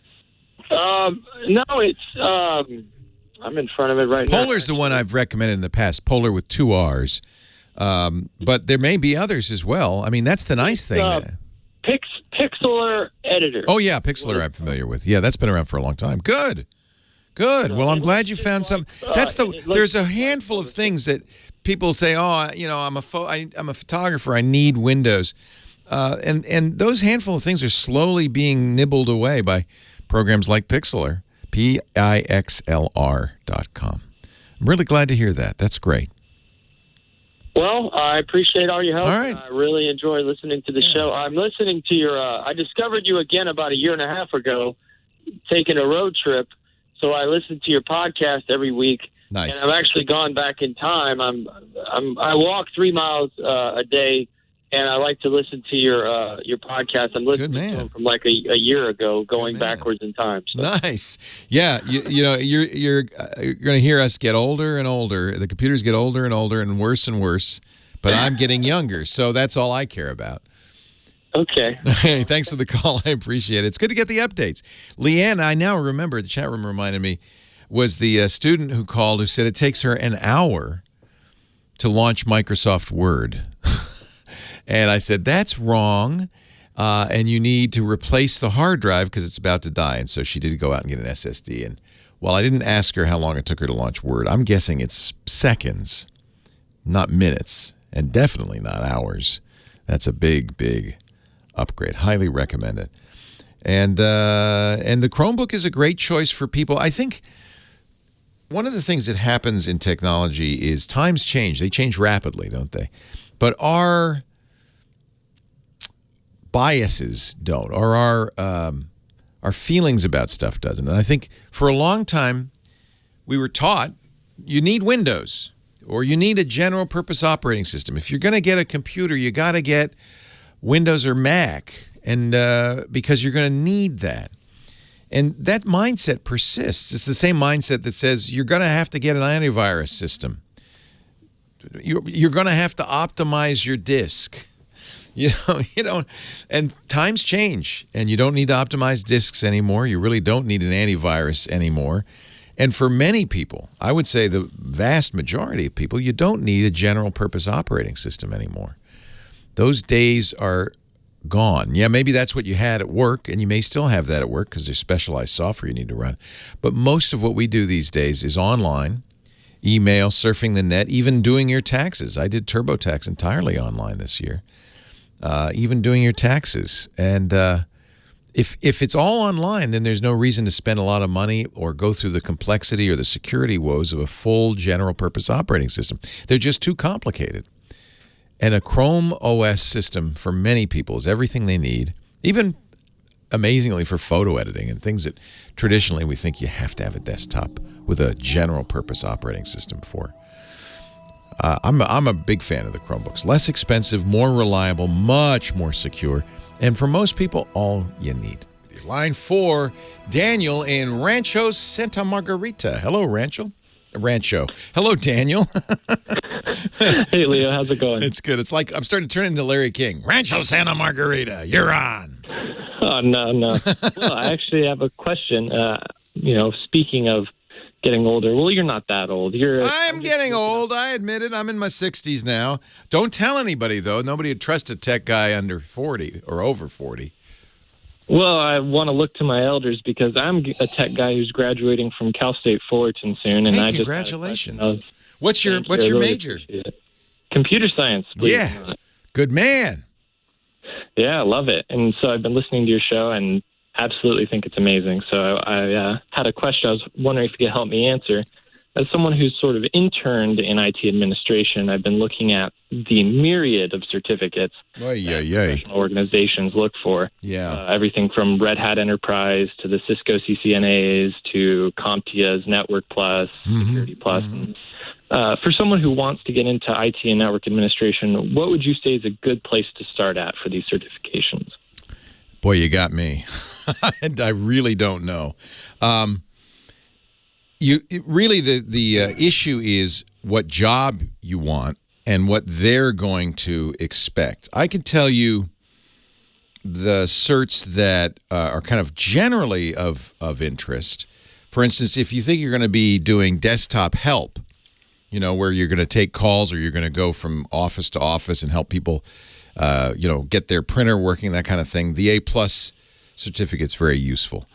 No, it's I'm in front of it right now. Polar's the one I've recommended in the past, Polar with 2 R's. But there may be others as well. I mean, that's the nice thing. Pixlr Editor. Oh, yeah, Pixlr I'm familiar with. Yeah, that's been around for a long time. Good. Well, I'm glad you found some. There's a handful of things that people say, oh, I'm a photographer. I need Windows. And those handful of things are slowly being nibbled away by programs like Pixlr, Pixlr.com. I'm really glad to hear that. That's great. Well, I appreciate all your help. All right. I really enjoy listening to the show. I'm listening to your I discovered you again about a year and a half ago, taking a road trip. So I listen to your podcast every week. Nice. And I've actually gone back in time. I walk 3 miles a day, and I like to listen to your podcast. I'm listening to them from like a year ago, going backwards in time. So. Nice. Yeah, you're going to hear us get older and older. The computers get older and older and worse, but I'm getting younger, so that's all I care about. Okay. Hey, thanks for the call. I appreciate it. It's good to get the updates. Leanne, I now remember, the chat room reminded me, was the student who called who said it takes her an hour to launch Microsoft Word. And I said, that's wrong, and you need to replace the hard drive because it's about to die. And so she did go out and get an SSD. And while I didn't ask her how long it took her to launch Word, I'm guessing it's seconds, not minutes, and definitely not hours. That's a big, big upgrade. Highly recommend it. And the Chromebook is a great choice for people. I think one of the things that happens in technology is times change. They change rapidly, don't they? But our biases don't, or our feelings about stuff doesn't. And I think for a long time we were taught you need Windows or you need a general purpose operating system. If you're going to get a computer, you got to get Windows or Mac, and because you're going to need that. And that mindset persists. It's the same mindset that says you're going to have to get an antivirus system. You're going to have to optimize your disk. And times change, and you don't need to optimize disks anymore. You really don't need an antivirus anymore. And for many people, I would say the vast majority of people, you don't need a general purpose operating system anymore. Those days are gone. Yeah, maybe that's what you had at work, and you may still have that at work because there's specialized software you need to run. But most of what we do these days is online, email, surfing the net, even doing your taxes. I did TurboTax entirely online this year. Even doing your taxes. And if it's all online, then there's no reason to spend a lot of money or go through the complexity or the security woes of a full general purpose operating system. They're just too complicated. And a Chrome OS system for many people is everything they need, even amazingly for photo editing and things that traditionally we think you have to have a desktop with a general purpose operating system for. I'm a big fan of the Chromebooks. Less expensive, more reliable, much more secure, and for most people, all you need. Line 4, Daniel in Rancho Santa Margarita. Hello, Rancho. Rancho. Hello, Daniel. Hey, Leo, how's it going? It's good. It's like I'm starting to turn into Larry King. Rancho Santa Margarita, you're on. Oh, no. Well, I actually have a question. Speaking of getting older, well, you're not that old. I'm getting old. I admit it. I'm in my 60s now. Don't tell anybody, though. Nobody would trust a tech guy under 40 or over 40. Well, I want to look to my elders because I'm a tech guy who's graduating from Cal State Fullerton soon. And hey, I congratulations. What's your major? Computer science. Yeah. Good man. Yeah, I love it. And so I've been listening to your show and absolutely think it's amazing. So I had a question I was wondering if you could help me answer. As someone who's sort of interned in IT administration, I've been looking at the myriad of certificates professional organizations look for. Yeah. Everything from Red Hat Enterprise to the Cisco CCNAs to CompTIA's Network Plus, Security Plus. For someone who wants to get into IT and network administration, what would you say is a good place to start at for these certifications? Boy, you got me. And I really don't know. The issue is what job you want and what they're going to expect. I can tell you the certs that are kind of generally of interest. For instance, if you think you're going to be doing desktop help, where you're going to take calls or you're going to go from office to office and help people, get their printer working, that kind of thing, the A+ certificate's very useful.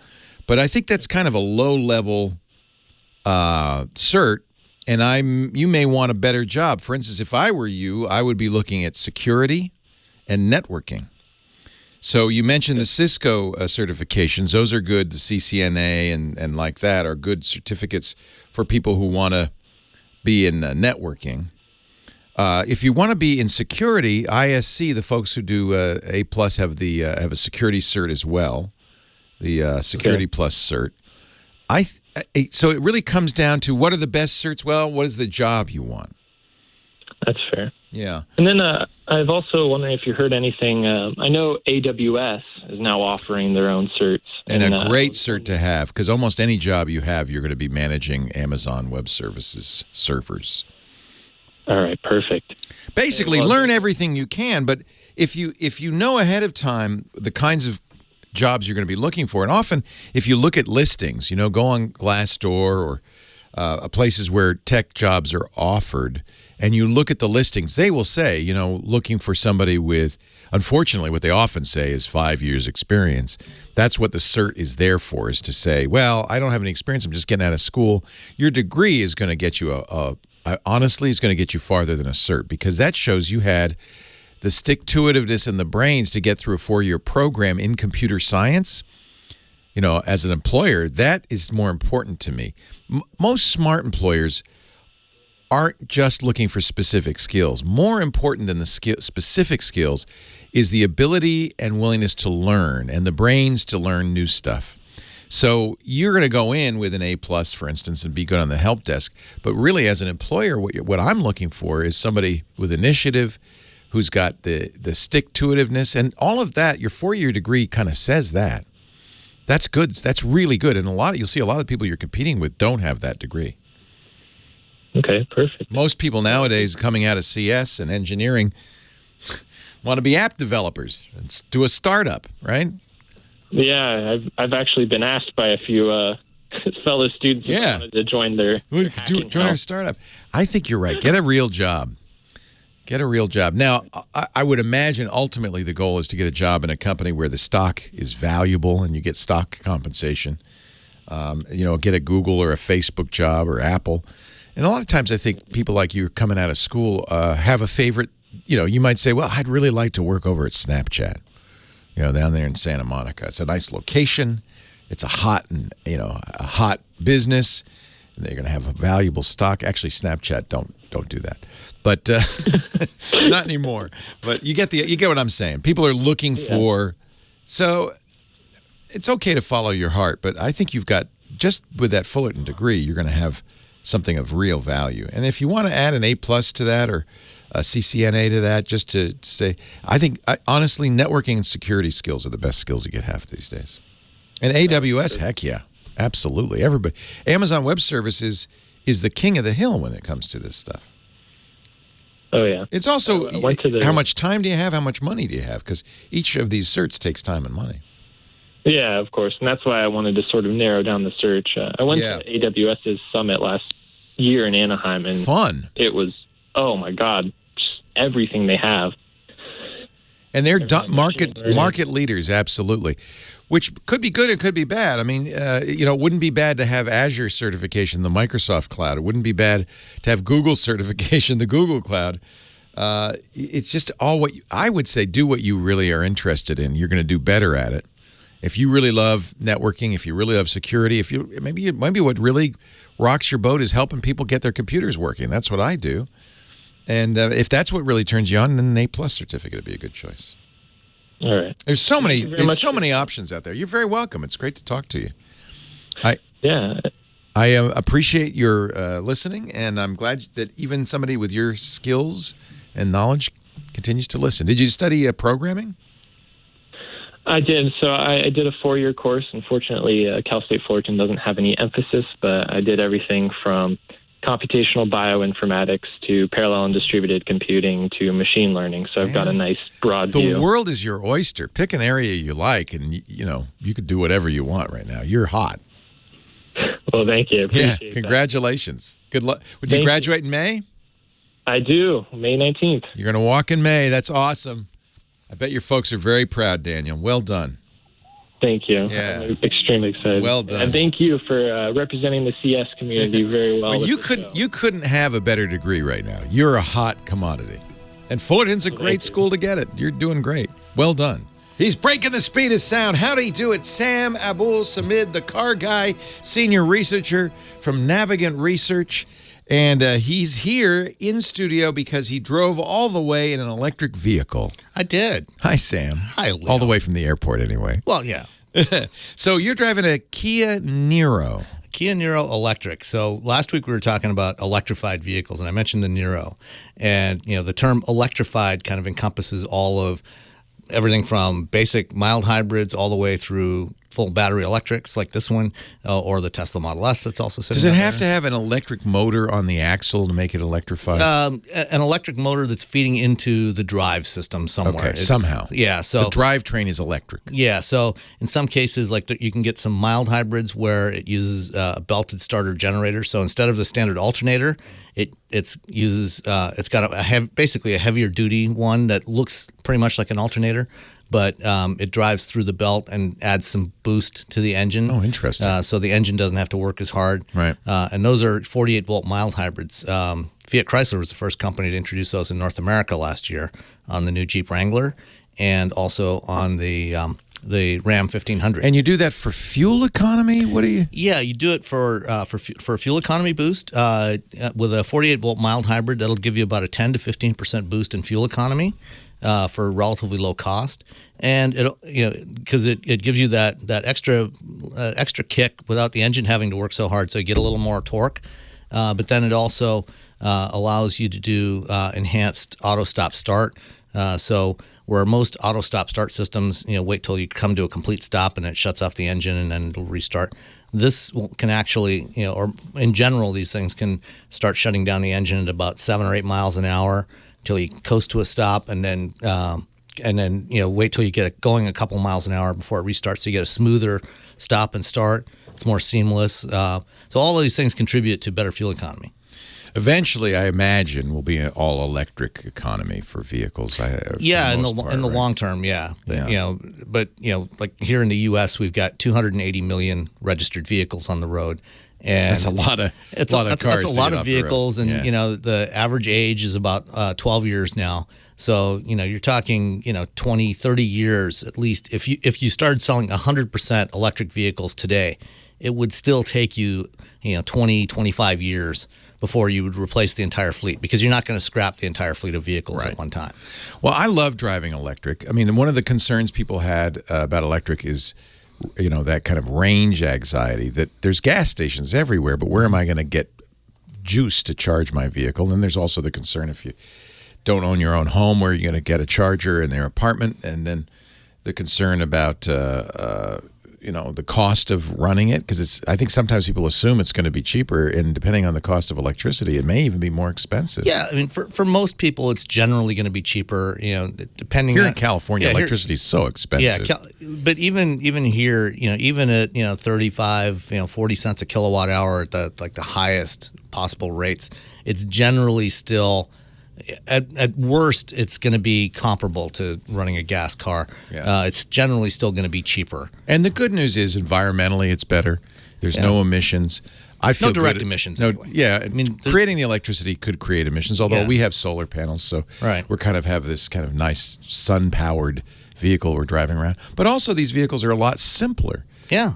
But I think that's kind of a low-level cert, and you may want a better job. For instance, if I were you, I would be looking at security and networking. So you mentioned the Cisco certifications. Those are good. The CCNA and like that are good certificates for people who want to be in networking. If you want to be in security, ISC, the folks who do A+ have a security cert as well, the Security Plus cert. So it really comes down to what are the best certs? Well, what is the job you want? That's fair. Yeah. And then I've also wondering if you heard anything. I know AWS is now offering their own certs. And a great cert to have, because almost any job you have, you're going to be managing Amazon Web Services servers. All right, perfect. Basically, learn everything you can, but if you know ahead of time the kinds of jobs you're going to be looking for, and often if you look at listings, go on Glassdoor or places where tech jobs are offered, and you look at the listings, they will say, looking for somebody with, unfortunately, what they often say is 5 years experience. That's what the cert is there for, is to say, well, I don't have any experience, I'm just getting out of school. Your degree is going to get you honestly, it's going to get you farther than a cert, because that shows you had the stick-to-itiveness and the brains to get through a 4-year program in computer science. As an employer, that is more important to me. Most smart employers aren't just looking for specific skills. More important than the specific skills is the ability and willingness to learn and the brains to learn new stuff. So you're going to go in with an A+, for instance, and be good on the help desk. But really, as an employer, what I'm looking for is somebody with initiative, who's got the stick-to-itiveness, and all of that. Your 4-year degree kind of says that. That's good. That's really good. And you'll see a lot of people you're competing with don't have that degree. Okay, perfect. Most people nowadays coming out of CS and engineering want to be app developers and do a startup, right? Yeah, I've actually been asked by a few fellow students who wanted to join their join our startup. I think you're right. Get a real job. Get a real job. Now, I would imagine ultimately the goal is to get a job in a company where the stock is valuable and you get stock compensation. Get a Google or a Facebook job or Apple. And a lot of times I think people like you coming out of school have a favorite. You might say, well, I'd really like to work over at Snapchat, down there in Santa Monica. It's a nice location. It's a hot business. And they're going to have a valuable stock. Actually, Snapchat, don't do that. But not anymore. But you get what I'm saying. People are looking for. So it's okay to follow your heart, but I think you've got, just with that Fullerton degree, you're going to have something of real value. And if you want to add an A+ to that or a CCNA to that, just to say, I think honestly, networking and security skills are the best skills you could have these days. And AWS, heck yeah, absolutely. Everybody, Amazon Web Services is the king of the hill when it comes to this stuff. Oh, yeah. It's also how much time do you have? How much money do you have? Because each of these certs takes time and money. Yeah, of course. And that's why I wanted to sort of narrow down the search. I went to AWS's summit last year in Anaheim. And fun. It was, oh, my God, just everything they have. And they're market leaders, absolutely. Which could be good, it could be bad. I mean, it wouldn't be bad to have Azure certification, the Microsoft Cloud. It wouldn't be bad to have Google certification, the Google Cloud. It's just all I would say, do what you really are interested in. You're going to do better at it. If you really love networking, if you really love security, maybe what really rocks your boat is helping people get their computers working. That's what I do. And if that's what really turns you on, then an A+ certificate would be a good choice. All right. There's so many options out there. You're very welcome. It's great to talk to you. I appreciate your listening, and I'm glad that even somebody with your skills and knowledge continues to listen. Did you study programming? I did. So I did a 4-year course. Unfortunately, Cal State Fullerton doesn't have any emphasis, but I did everything from computational bioinformatics to parallel and distributed computing to machine learning. So I've got a nice broad view. The world is your oyster. Pick an area you like, and you could do whatever you want right now. You're hot. Well, thank you. Appreciate congratulations. Good luck. Would you graduate in May? I do. May 19th. You're going to walk in May. That's awesome. I bet your folks are very proud, Daniel. Well done. Thank you. Yeah. I'm extremely excited. Well done. And thank you for representing the CS community very well. You couldn't have a better degree right now. You're a hot commodity. And Fullerton's a great school to get it. You're doing great. Well done. He's breaking the speed of sound. How do he do it? Sam Abuelsamid, the car guy, senior researcher from Navigant Research. And he's here in studio because he drove all the way in an electric vehicle. I did. Hi, Sam. Hi, Leo. All the way from the airport, anyway. Well, yeah. So you're driving a Kia Niro. Kia Niro electric. So last week we were talking about electrified vehicles, and I mentioned the Niro. And, the term electrified kind of encompasses all of everything from basic mild hybrids all the way through full battery electrics like this one, or the Tesla Model S that's also sitting there. Does it have to have an electric motor on the axle to make it electrified? An electric motor that's feeding into the drive system somewhere. Okay, somehow. Yeah. So the drivetrain is electric. Yeah. So in some cases, you can get some mild hybrids where it uses a belted starter generator. So instead of the standard alternator, it got basically a heavier duty one that looks pretty much like an alternator, but it drives through the belt and adds some boost to the engine. Oh, interesting. So the engine doesn't have to work as hard. Right. And those are 48-volt mild hybrids. Fiat Chrysler was the first company to introduce those in North America last year on the new Jeep Wrangler and also on the Ram 1500. And you do that for fuel economy? What do you? Yeah, you do it for a fuel economy boost. With a 48-volt mild hybrid, that'll give you about a 10 to 15% boost in fuel economy. For relatively low cost, and because it gives you that extra kick without the engine having to work so hard, so you get a little more torque. But then it also allows you to do enhanced auto stop start. So where most auto stop start systems, wait till you come to a complete stop and it shuts off the engine and then it'll restart. This can actually, or in general, these things can start shutting down the engine at about 7 or 8 miles an hour. Till you coast to a stop, and then wait till you get it going a couple miles an hour before it restarts. So you get a smoother stop and start. It's more seamless. So all of these things contribute to better fuel economy. Eventually, I imagine, will be an all-electric economy for vehicles. Yeah, in the long term, yeah. But, like here in the U.S., we've got 280 million registered vehicles on the road. And that's a lot of cars. That's a lot of vehicles, and the average age is about 12 years now. So you're talking 20, 30 years at least. If you started selling 100% electric vehicles today, it would still take you 20, 25 years before you would replace the entire fleet, because you're not going to scrap the entire fleet of vehicles at one time. Well, I love driving electric. I mean, one of the concerns people had about electric is that kind of range anxiety, that there's gas stations everywhere, but where am I going to get juice to charge my vehicle? And then there's also the concern if you don't own your own home, where you're going to get a charger in their apartment, and then the concern about the cost of running it? Because I think sometimes people assume it's going to be cheaper, and depending on the cost of electricity, it may even be more expensive. Yeah, I mean, for most people, it's generally going to be cheaper. Depending here in California, electricity is so expensive. Yeah, but even here, even at 35, 40 cents a kilowatt hour at the highest possible rates, it's generally still. At worst, it's going to be comparable to running a gas car. Yeah. It's generally still going to be cheaper. And the good news is, environmentally, it's better. There's no emissions. I feel no direct emissions. Anyway. Yeah, I mean, creating the electricity could create emissions. Although we have solar panels, so we're have this kind of nice sun-powered vehicle we're driving around. But also, these vehicles are a lot simpler. Yeah,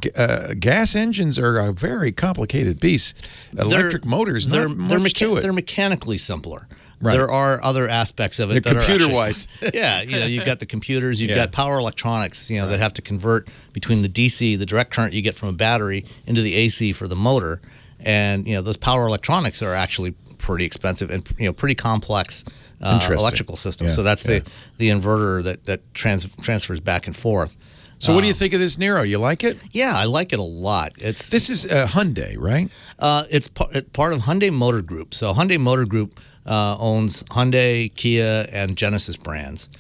gas engines are a very complicated beast. Electric motors, not much to it. They're mechanically simpler. Right. There are other aspects of it that computer-wise. You've got the computers, you've got power electronics, that have to convert between the DC, the direct current you get from a battery, into the AC for the motor, and those power electronics are actually pretty expensive and pretty complex electrical systems. Yeah. So that's the inverter that transfers back and forth. So what do you think of this Niro? You like it? Yeah, I like it a lot. This is Hyundai, right? It's part of Hyundai Motor Group. So Hyundai Motor Group owns Hyundai, Kia, and Genesis brands.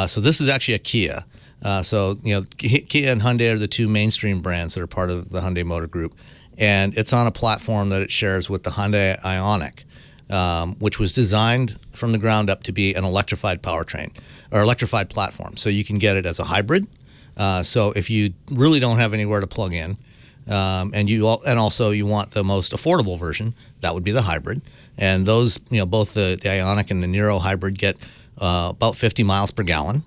So this is actually a Kia. Kia and Hyundai are the two mainstream brands that are part of the Hyundai Motor Group. And it's on a platform that it shares with the Hyundai Ioniq, which was designed from the ground up to be an electrified powertrain or electrified platform. So you can get it as a hybrid. So if you really don't have anywhere to plug in, and also you want the most affordable version, that would be the hybrid. And those, both the Ioniq and the Niro hybrid get about 50 miles per gallon.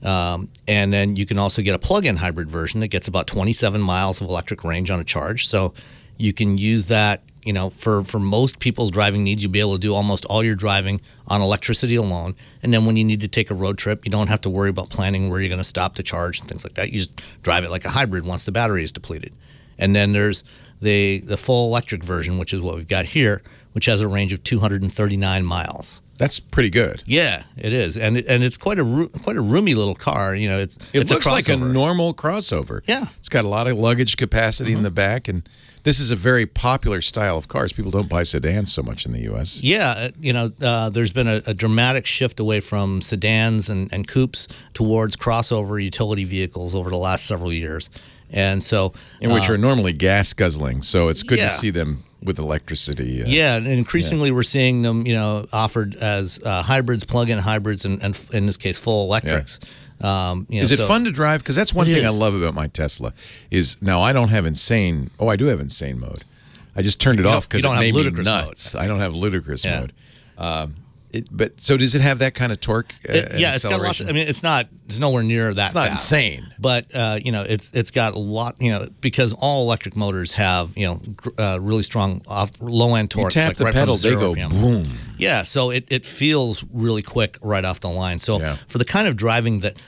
And then you can also get a plug-in hybrid version that gets about 27 miles of electric range on a charge. So you can use that, for most people's driving needs. You'll be able to do almost all your driving on electricity alone. And then when you need to take a road trip, you don't have to worry about planning where you're going to stop to charge and things like that. You just drive it like a hybrid once the battery is depleted. And then there's the full electric version, which is what we've got here, which has a range of 239 miles. That's pretty good. Yeah, it is, and it's quite a roomy little car. It looks like a normal crossover. Yeah, it's got a lot of luggage capacity in the back, and this is a very popular style of cars. People don't buy sedans so much in the U.S. Yeah, there's been a dramatic shift away from sedans and coupes towards crossover utility vehicles over the last several years. And so, which are normally gas guzzling, so it's good to see them with electricity. And increasingly we're seeing them, offered as hybrids, plug-in hybrids, and in this case, full electrics. Yeah. Is it fun to drive? Because that's one thing I love about my Tesla. Is now I don't have insane. Oh, I do have insane mode. I just turned it off because it made me nuts. I don't have ludicrous mode. But so does it have that kind of torque? It's got lots. It's nowhere near that. It's not fast. insane, but it's got a lot. Because all electric motors have really strong low end torque. You tap the pedal, they go boom. Yeah, so it feels really quick right off the line. So for the kind of driving that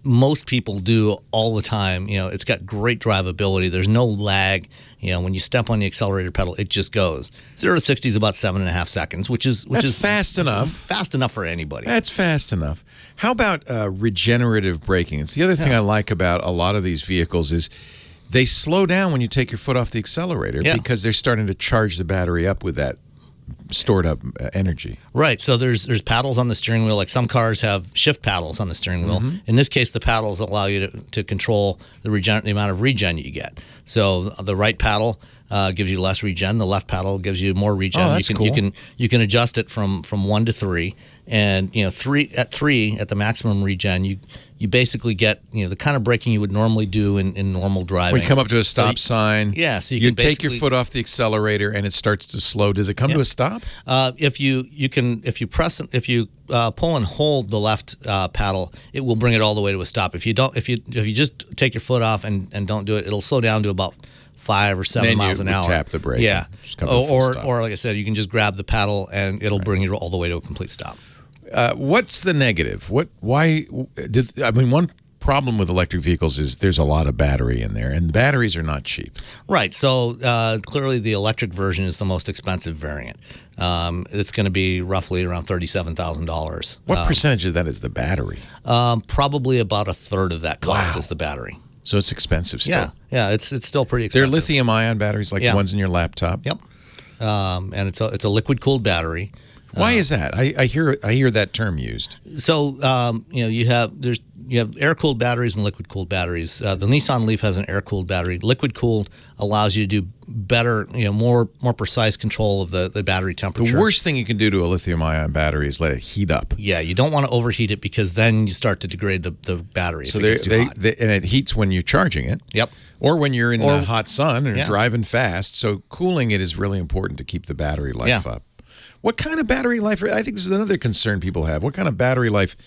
most people do all the time, it's got great drivability. There's no lag. When you step on the accelerator pedal, it just goes. 0 to 60 is about 7.5 seconds, which is fast enough. Fast enough for anybody. That's fast enough. How about regenerative braking? It's the other thing I like about a lot of these vehicles is they slow down when you take your foot off the accelerator because they're starting to charge the battery up with that stored up energy. Right. So there's paddles on the steering wheel. Like some cars have shift paddles on the steering wheel. In this case, the paddles allow you to control the amount of regen you get. So the right paddle gives you less regen. The left paddle gives you more regen. Oh, that's cool. You can adjust it from 1 to 3. And 3 at the maximum regen, you basically get the kind of braking you would normally do in normal driving. When you come up to a stop sign, so you take your foot off the accelerator and it starts to slow. Does it come to a stop? If you pull and hold the left paddle, it will bring it all the way to a stop. If you just take your foot off and don't do it, it'll slow down to about 5 or 7 miles an hour. Tap the brake. Yeah. Or like I said, you can just grab the paddle and it'll bring you all the way to a complete stop. What's the negative? One problem with electric vehicles is there's a lot of battery in there, and batteries are not cheap. Right. So clearly the electric version is the most expensive variant. It's going to be roughly around $37,000. What percentage of that is the battery? Probably about a third of that cost is the battery. So it's expensive still. Yeah, it's still pretty They're expensive. lithium-ion batteries like the ones in your laptop. Yep. And it's a liquid-cooled battery. Why is that? I hear that term used. So you have air-cooled batteries and liquid-cooled batteries. The Nissan Leaf has an air-cooled battery. Liquid-cooled allows you to do better, more precise control of the battery temperature. The worst thing you can do to a lithium-ion battery is let it heat up. Yeah, you don't want to overheat it because then you start to degrade the battery. So if it gets too hot. and it heats when you're charging it. Yep. Or when you're in the hot sun and Yeah. driving fast. So cooling it is really important to keep the battery life up. What kind of battery life? I think this is another concern people have. What kind of battery life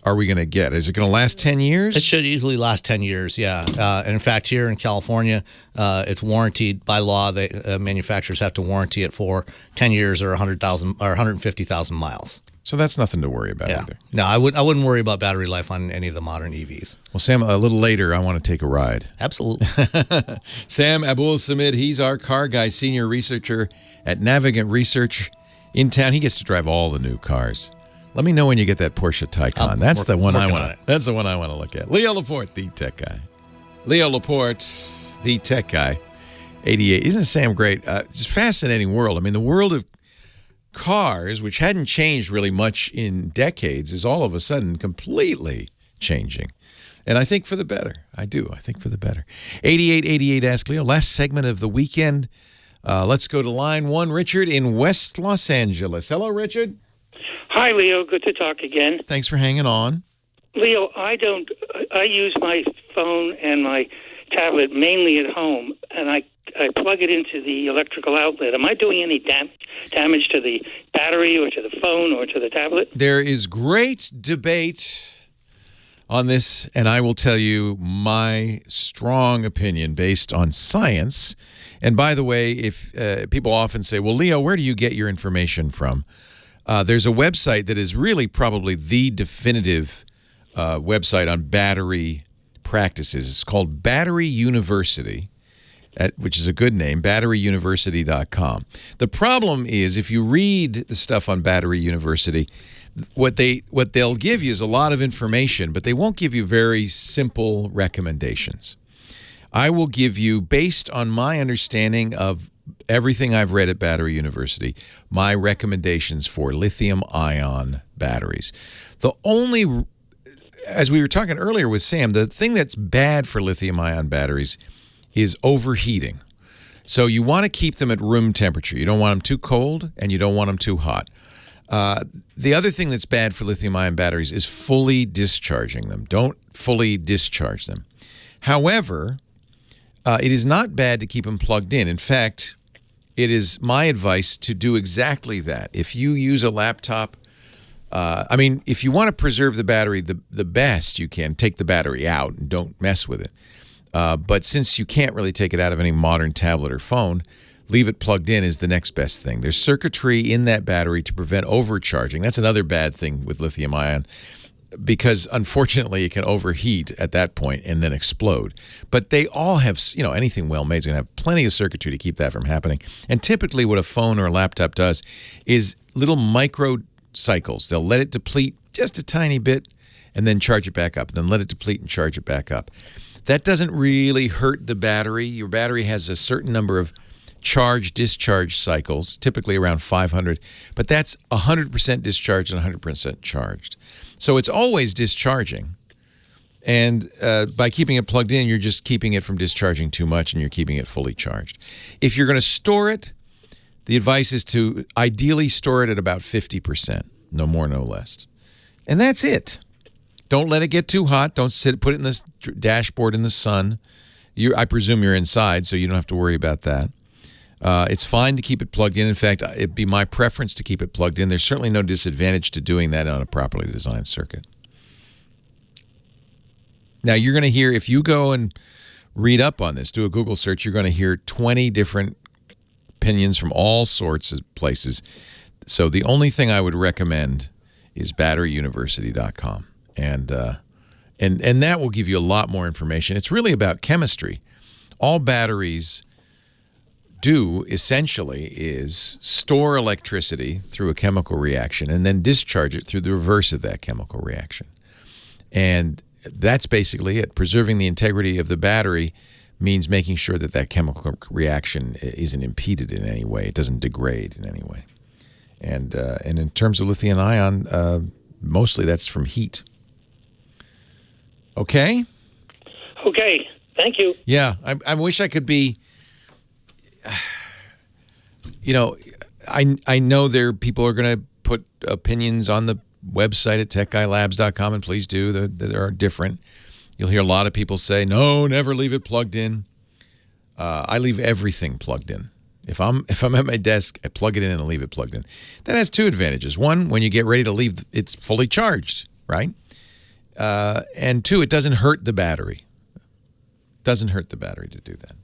are we going to get? Is it going to last 10 years? It should easily last 10 years, yeah. And in fact, here in California, it's warranted by law. Manufacturers have to warranty it for 10 years or 100,000 or 150,000 miles. So that's nothing to worry about either. No, I wouldn't worry about battery life on any of the modern EVs. Well, Sam, a little later, I want to take a ride. Absolutely. Sam Abuelsamid, he's our car guy, senior researcher at Navigant Research in town. He gets to drive all the new cars. Let me know when you get that Porsche Taycan. That's the one I want. That's the one I want to look at. Leo Laporte, the tech guy. Leo Laporte, the tech guy. 88. Isn't Sam great? It's a fascinating world. I mean, the world of cars, which hadn't changed really much in decades, is all of a sudden completely changing. And I think for the better. I do. I think for the better. 8888 Ask Leo. Last segment of the weekend. Let's go to line one. Richard in West Los Angeles. Hello, Richard. Hi, Leo. Good to talk again. Thanks for hanging on. Leo, I use my phone and my tablet mainly at home, and I plug it into the electrical outlet. Am I doing any damage to the battery or to the phone or to the tablet? There is great debate on this, and I will tell you my strong opinion based on science. And by the way, if people often say, well, Leo, where do you get your information from? There's a website that is really probably the definitive website on battery practices. It's called Battery University, which is a good name, batteryuniversity.com. The problem is if you read the stuff on Battery University, what they'll give you is a lot of information, but they won't give you very simple recommendations. I will give you, based on my understanding of everything I've read at Battery University, my recommendations for lithium-ion batteries. The only, as we were talking earlier with Sam, the thing that's bad for lithium-ion batteries is overheating. So you want to keep them at room temperature. You don't want them too cold, and you don't want them too hot. The other thing that's bad for lithium-ion batteries is fully discharging them. Don't fully discharge them. However, it is not bad to keep them plugged in. In fact, it is my advice to do exactly that. If you use a laptop, if you want to preserve the battery the best you can, take the battery out and don't mess with it. But since you can't really take it out of any modern tablet or phone, leave it plugged in is the next best thing. There's circuitry in that battery to prevent overcharging. That's another bad thing with lithium-ion, because unfortunately it can overheat at that point and then explode. But they all have, anything well-made is going to have plenty of circuitry to keep that from happening. And typically what a phone or a laptop does is little micro cycles. They'll let it deplete just a tiny bit and then charge it back up, then let it deplete and charge it back up. That doesn't really hurt the battery. Your battery has a certain number of charge-discharge cycles, typically around 500, but that's 100% discharged and 100% charged. So it's always discharging, and by keeping it plugged in, you're just keeping it from discharging too much, and you're keeping it fully charged. If you're going to store it, the advice is to ideally store it at about 50%, no more, no less. And that's it. Don't let it get too hot. Don't put it in the dashboard in the sun. I presume you're inside, so you don't have to worry about that. It's fine to keep it plugged in. In fact, it'd be my preference to keep it plugged in. There's certainly no disadvantage to doing that on a properly designed circuit. Now, you're going to hear, if you go and read up on this, do a Google search, you're going to hear 20 different opinions from all sorts of places. So the only thing I would recommend is batteryuniversity.com. And that will give you a lot more information. It's really about chemistry. All batteries do essentially is store electricity through a chemical reaction and then discharge it through the reverse of that chemical reaction. And that's basically it. Preserving the integrity of the battery means making sure that that chemical reaction isn't impeded in any way. It doesn't degrade in any way. And in terms of lithium ion, mostly that's from heat. Okay? Okay. Thank you. Yeah. I wish I could be, I know people are going to put opinions on the website at techguylabs.com, and please do. That are different. You'll hear a lot of people say, no, never leave it plugged in. I leave everything plugged in. If I'm at my desk, I plug it in and leave it plugged in. That has two advantages. One, when you get ready to leave, it's fully charged, right? And two, it doesn't hurt the battery. Doesn't hurt the battery to do that.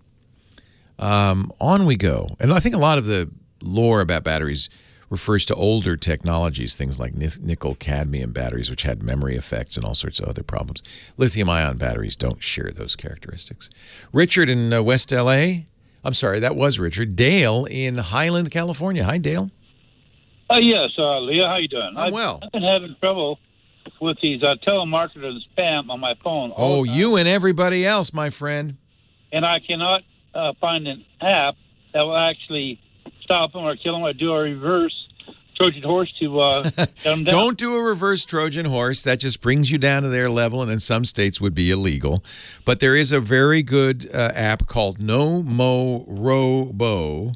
On we go. And I think a lot of the lore about batteries refers to older technologies, things like nickel-cadmium batteries, which had memory effects and all sorts of other problems. Lithium-ion batteries don't share those characteristics. Richard in West L.A. I'm sorry, that was Richard. Dale in Highland, California. Hi, Dale. Yes, Leah, how you doing? I'm well. I've been having trouble with these telemarketer spam on my phone. Oh, you and everybody else, my friend. And I cannot find an app that will actually stop them or kill them or do a reverse Trojan horse to shut them down. Don't do a reverse Trojan horse. That just brings you down to their level, and in some states would be illegal. But there is a very good app called No Mo Robo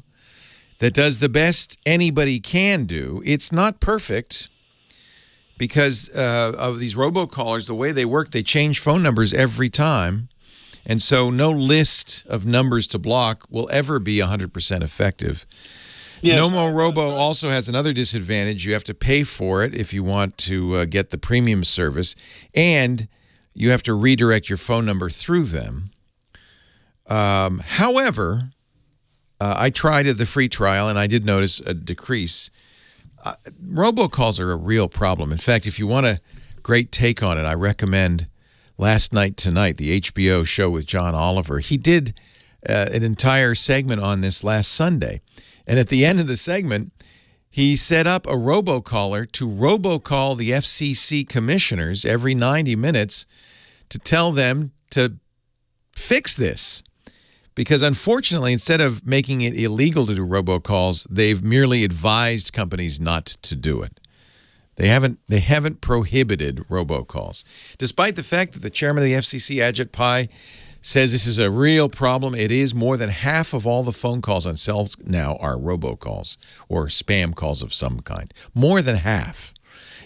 that does the best anybody can do. It's not perfect because of these robocallers. The way they work, they change phone numbers every time. And so no list of numbers to block will ever be 100% effective. Yes. Nomo Robo also has another disadvantage. You have to pay for it if you want to get the premium service, and you have to redirect your phone number through them. However, I tried the free trial, and I did notice a decrease. Robocalls are a real problem. In fact, if you want a great take on it, I recommend Last Night Tonight, the HBO show with John Oliver. He did an entire segment on this last Sunday. And at the end of the segment, he set up a robocaller to robocall the FCC commissioners every 90 minutes to tell them to fix this. Because unfortunately, instead of making it illegal to do robocalls, they've merely advised companies not to do it. They haven't prohibited robocalls. Despite the fact that the chairman of the FCC, Ajit Pai, says this is a real problem, it is. More than half of all the phone calls on cells now are robocalls or spam calls of some kind. More than half.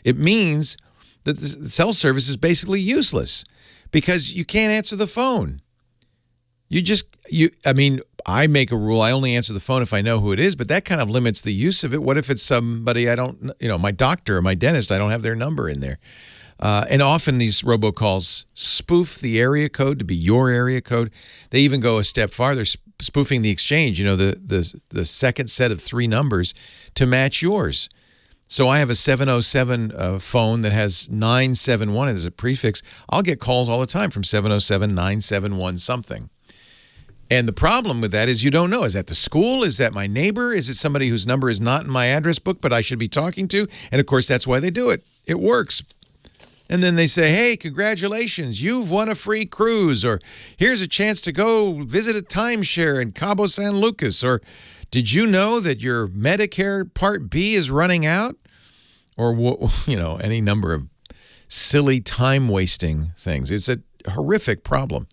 It means that the cell service is basically useless because you can't answer the phone. I make a rule. I only answer the phone if I know who it is, but that kind of limits the use of it. What if it's somebody I don't, my doctor or my dentist, I don't have their number in there. And often these robocalls spoof the area code to be your area code. They even go a step farther, spoofing the exchange, the second set of three numbers to match yours. So I have a 707 phone that has 971 as a prefix. I'll get calls all the time from 707 971 something. And the problem with that is you don't know. Is that the school? Is that my neighbor? Is it somebody whose number is not in my address book but I should be talking to? And, of course, that's why they do it. It works. And then they say, hey, congratulations, you've won a free cruise, or here's a chance to go visit a timeshare in Cabo San Lucas, or did you know that your Medicare Part B is running out? Or, any number of silly time-wasting things. It's a horrific problem.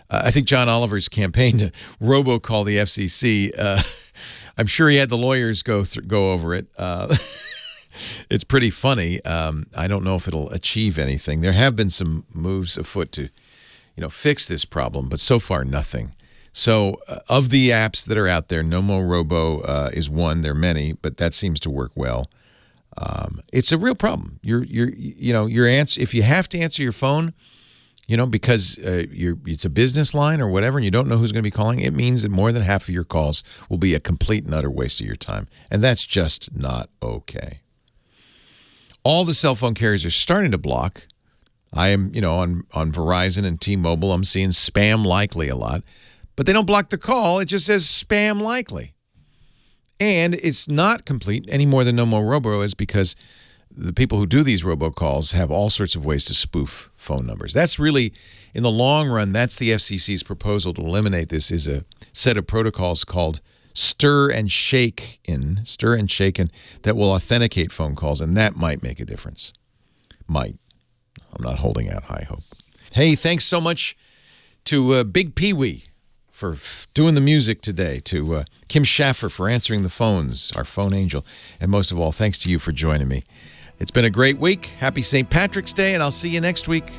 I think John Oliver's campaign to robocall the FCC, I'm sure he had the lawyers go over it. It's pretty funny. I don't know if it'll achieve anything. There have been some moves afoot to, fix this problem, but so far nothing. So of the apps that are out there, Nomo Robo is one. There are many, but that seems to work well. It's a real problem. Your answer, if you have to answer your phone, because it's a business line or whatever, and you don't know who's going to be calling, it means that more than half of your calls will be a complete and utter waste of your time. And that's just not okay. All the cell phone carriers are starting to block. I am, on Verizon and T-Mobile, I'm seeing spam likely a lot. But they don't block the call. It just says spam likely. And it's not complete any more than No More Robo is because the people who do these robocalls have all sorts of ways to spoof phone numbers. That's really, in the long run, that's the FCC's proposal to eliminate this, is a set of protocols called stir and shaken that will authenticate phone calls, and that might make a difference. Might. I'm not holding out high hope. Hey, thanks so much to Big Pee-wee for doing the music today, to Kim Schaffer for answering the phones, our phone angel, and most of all, thanks to you for joining me. It's been a great week. Happy St. Patrick's Day, and I'll see you next week.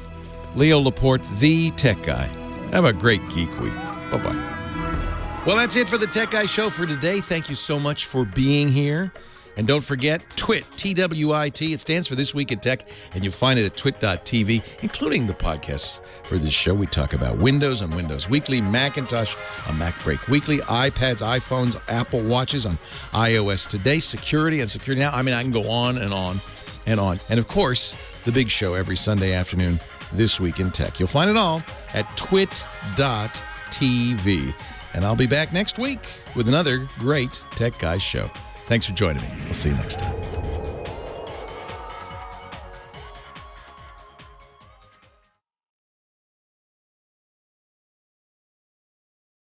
Leo Laporte, the Tech Guy. Have a great geek week. Bye-bye. Well, that's it for the Tech Guy Show for today. Thank you so much for being here. And don't forget, TWIT, T-W-I-T. It stands for This Week in Tech, and you'll find it at twit.tv, including the podcasts for this show. We talk about Windows on Windows Weekly, Macintosh on Mac Break Weekly, iPads, iPhones, Apple Watches on iOS Today, security on Security Now. I mean, I can go on and on and on. And, of course, the big show every Sunday afternoon, This Week in Tech. You'll find it all at twit.tv. And I'll be back next week with another great Tech Guys show. Thanks for joining me. We'll see you next time.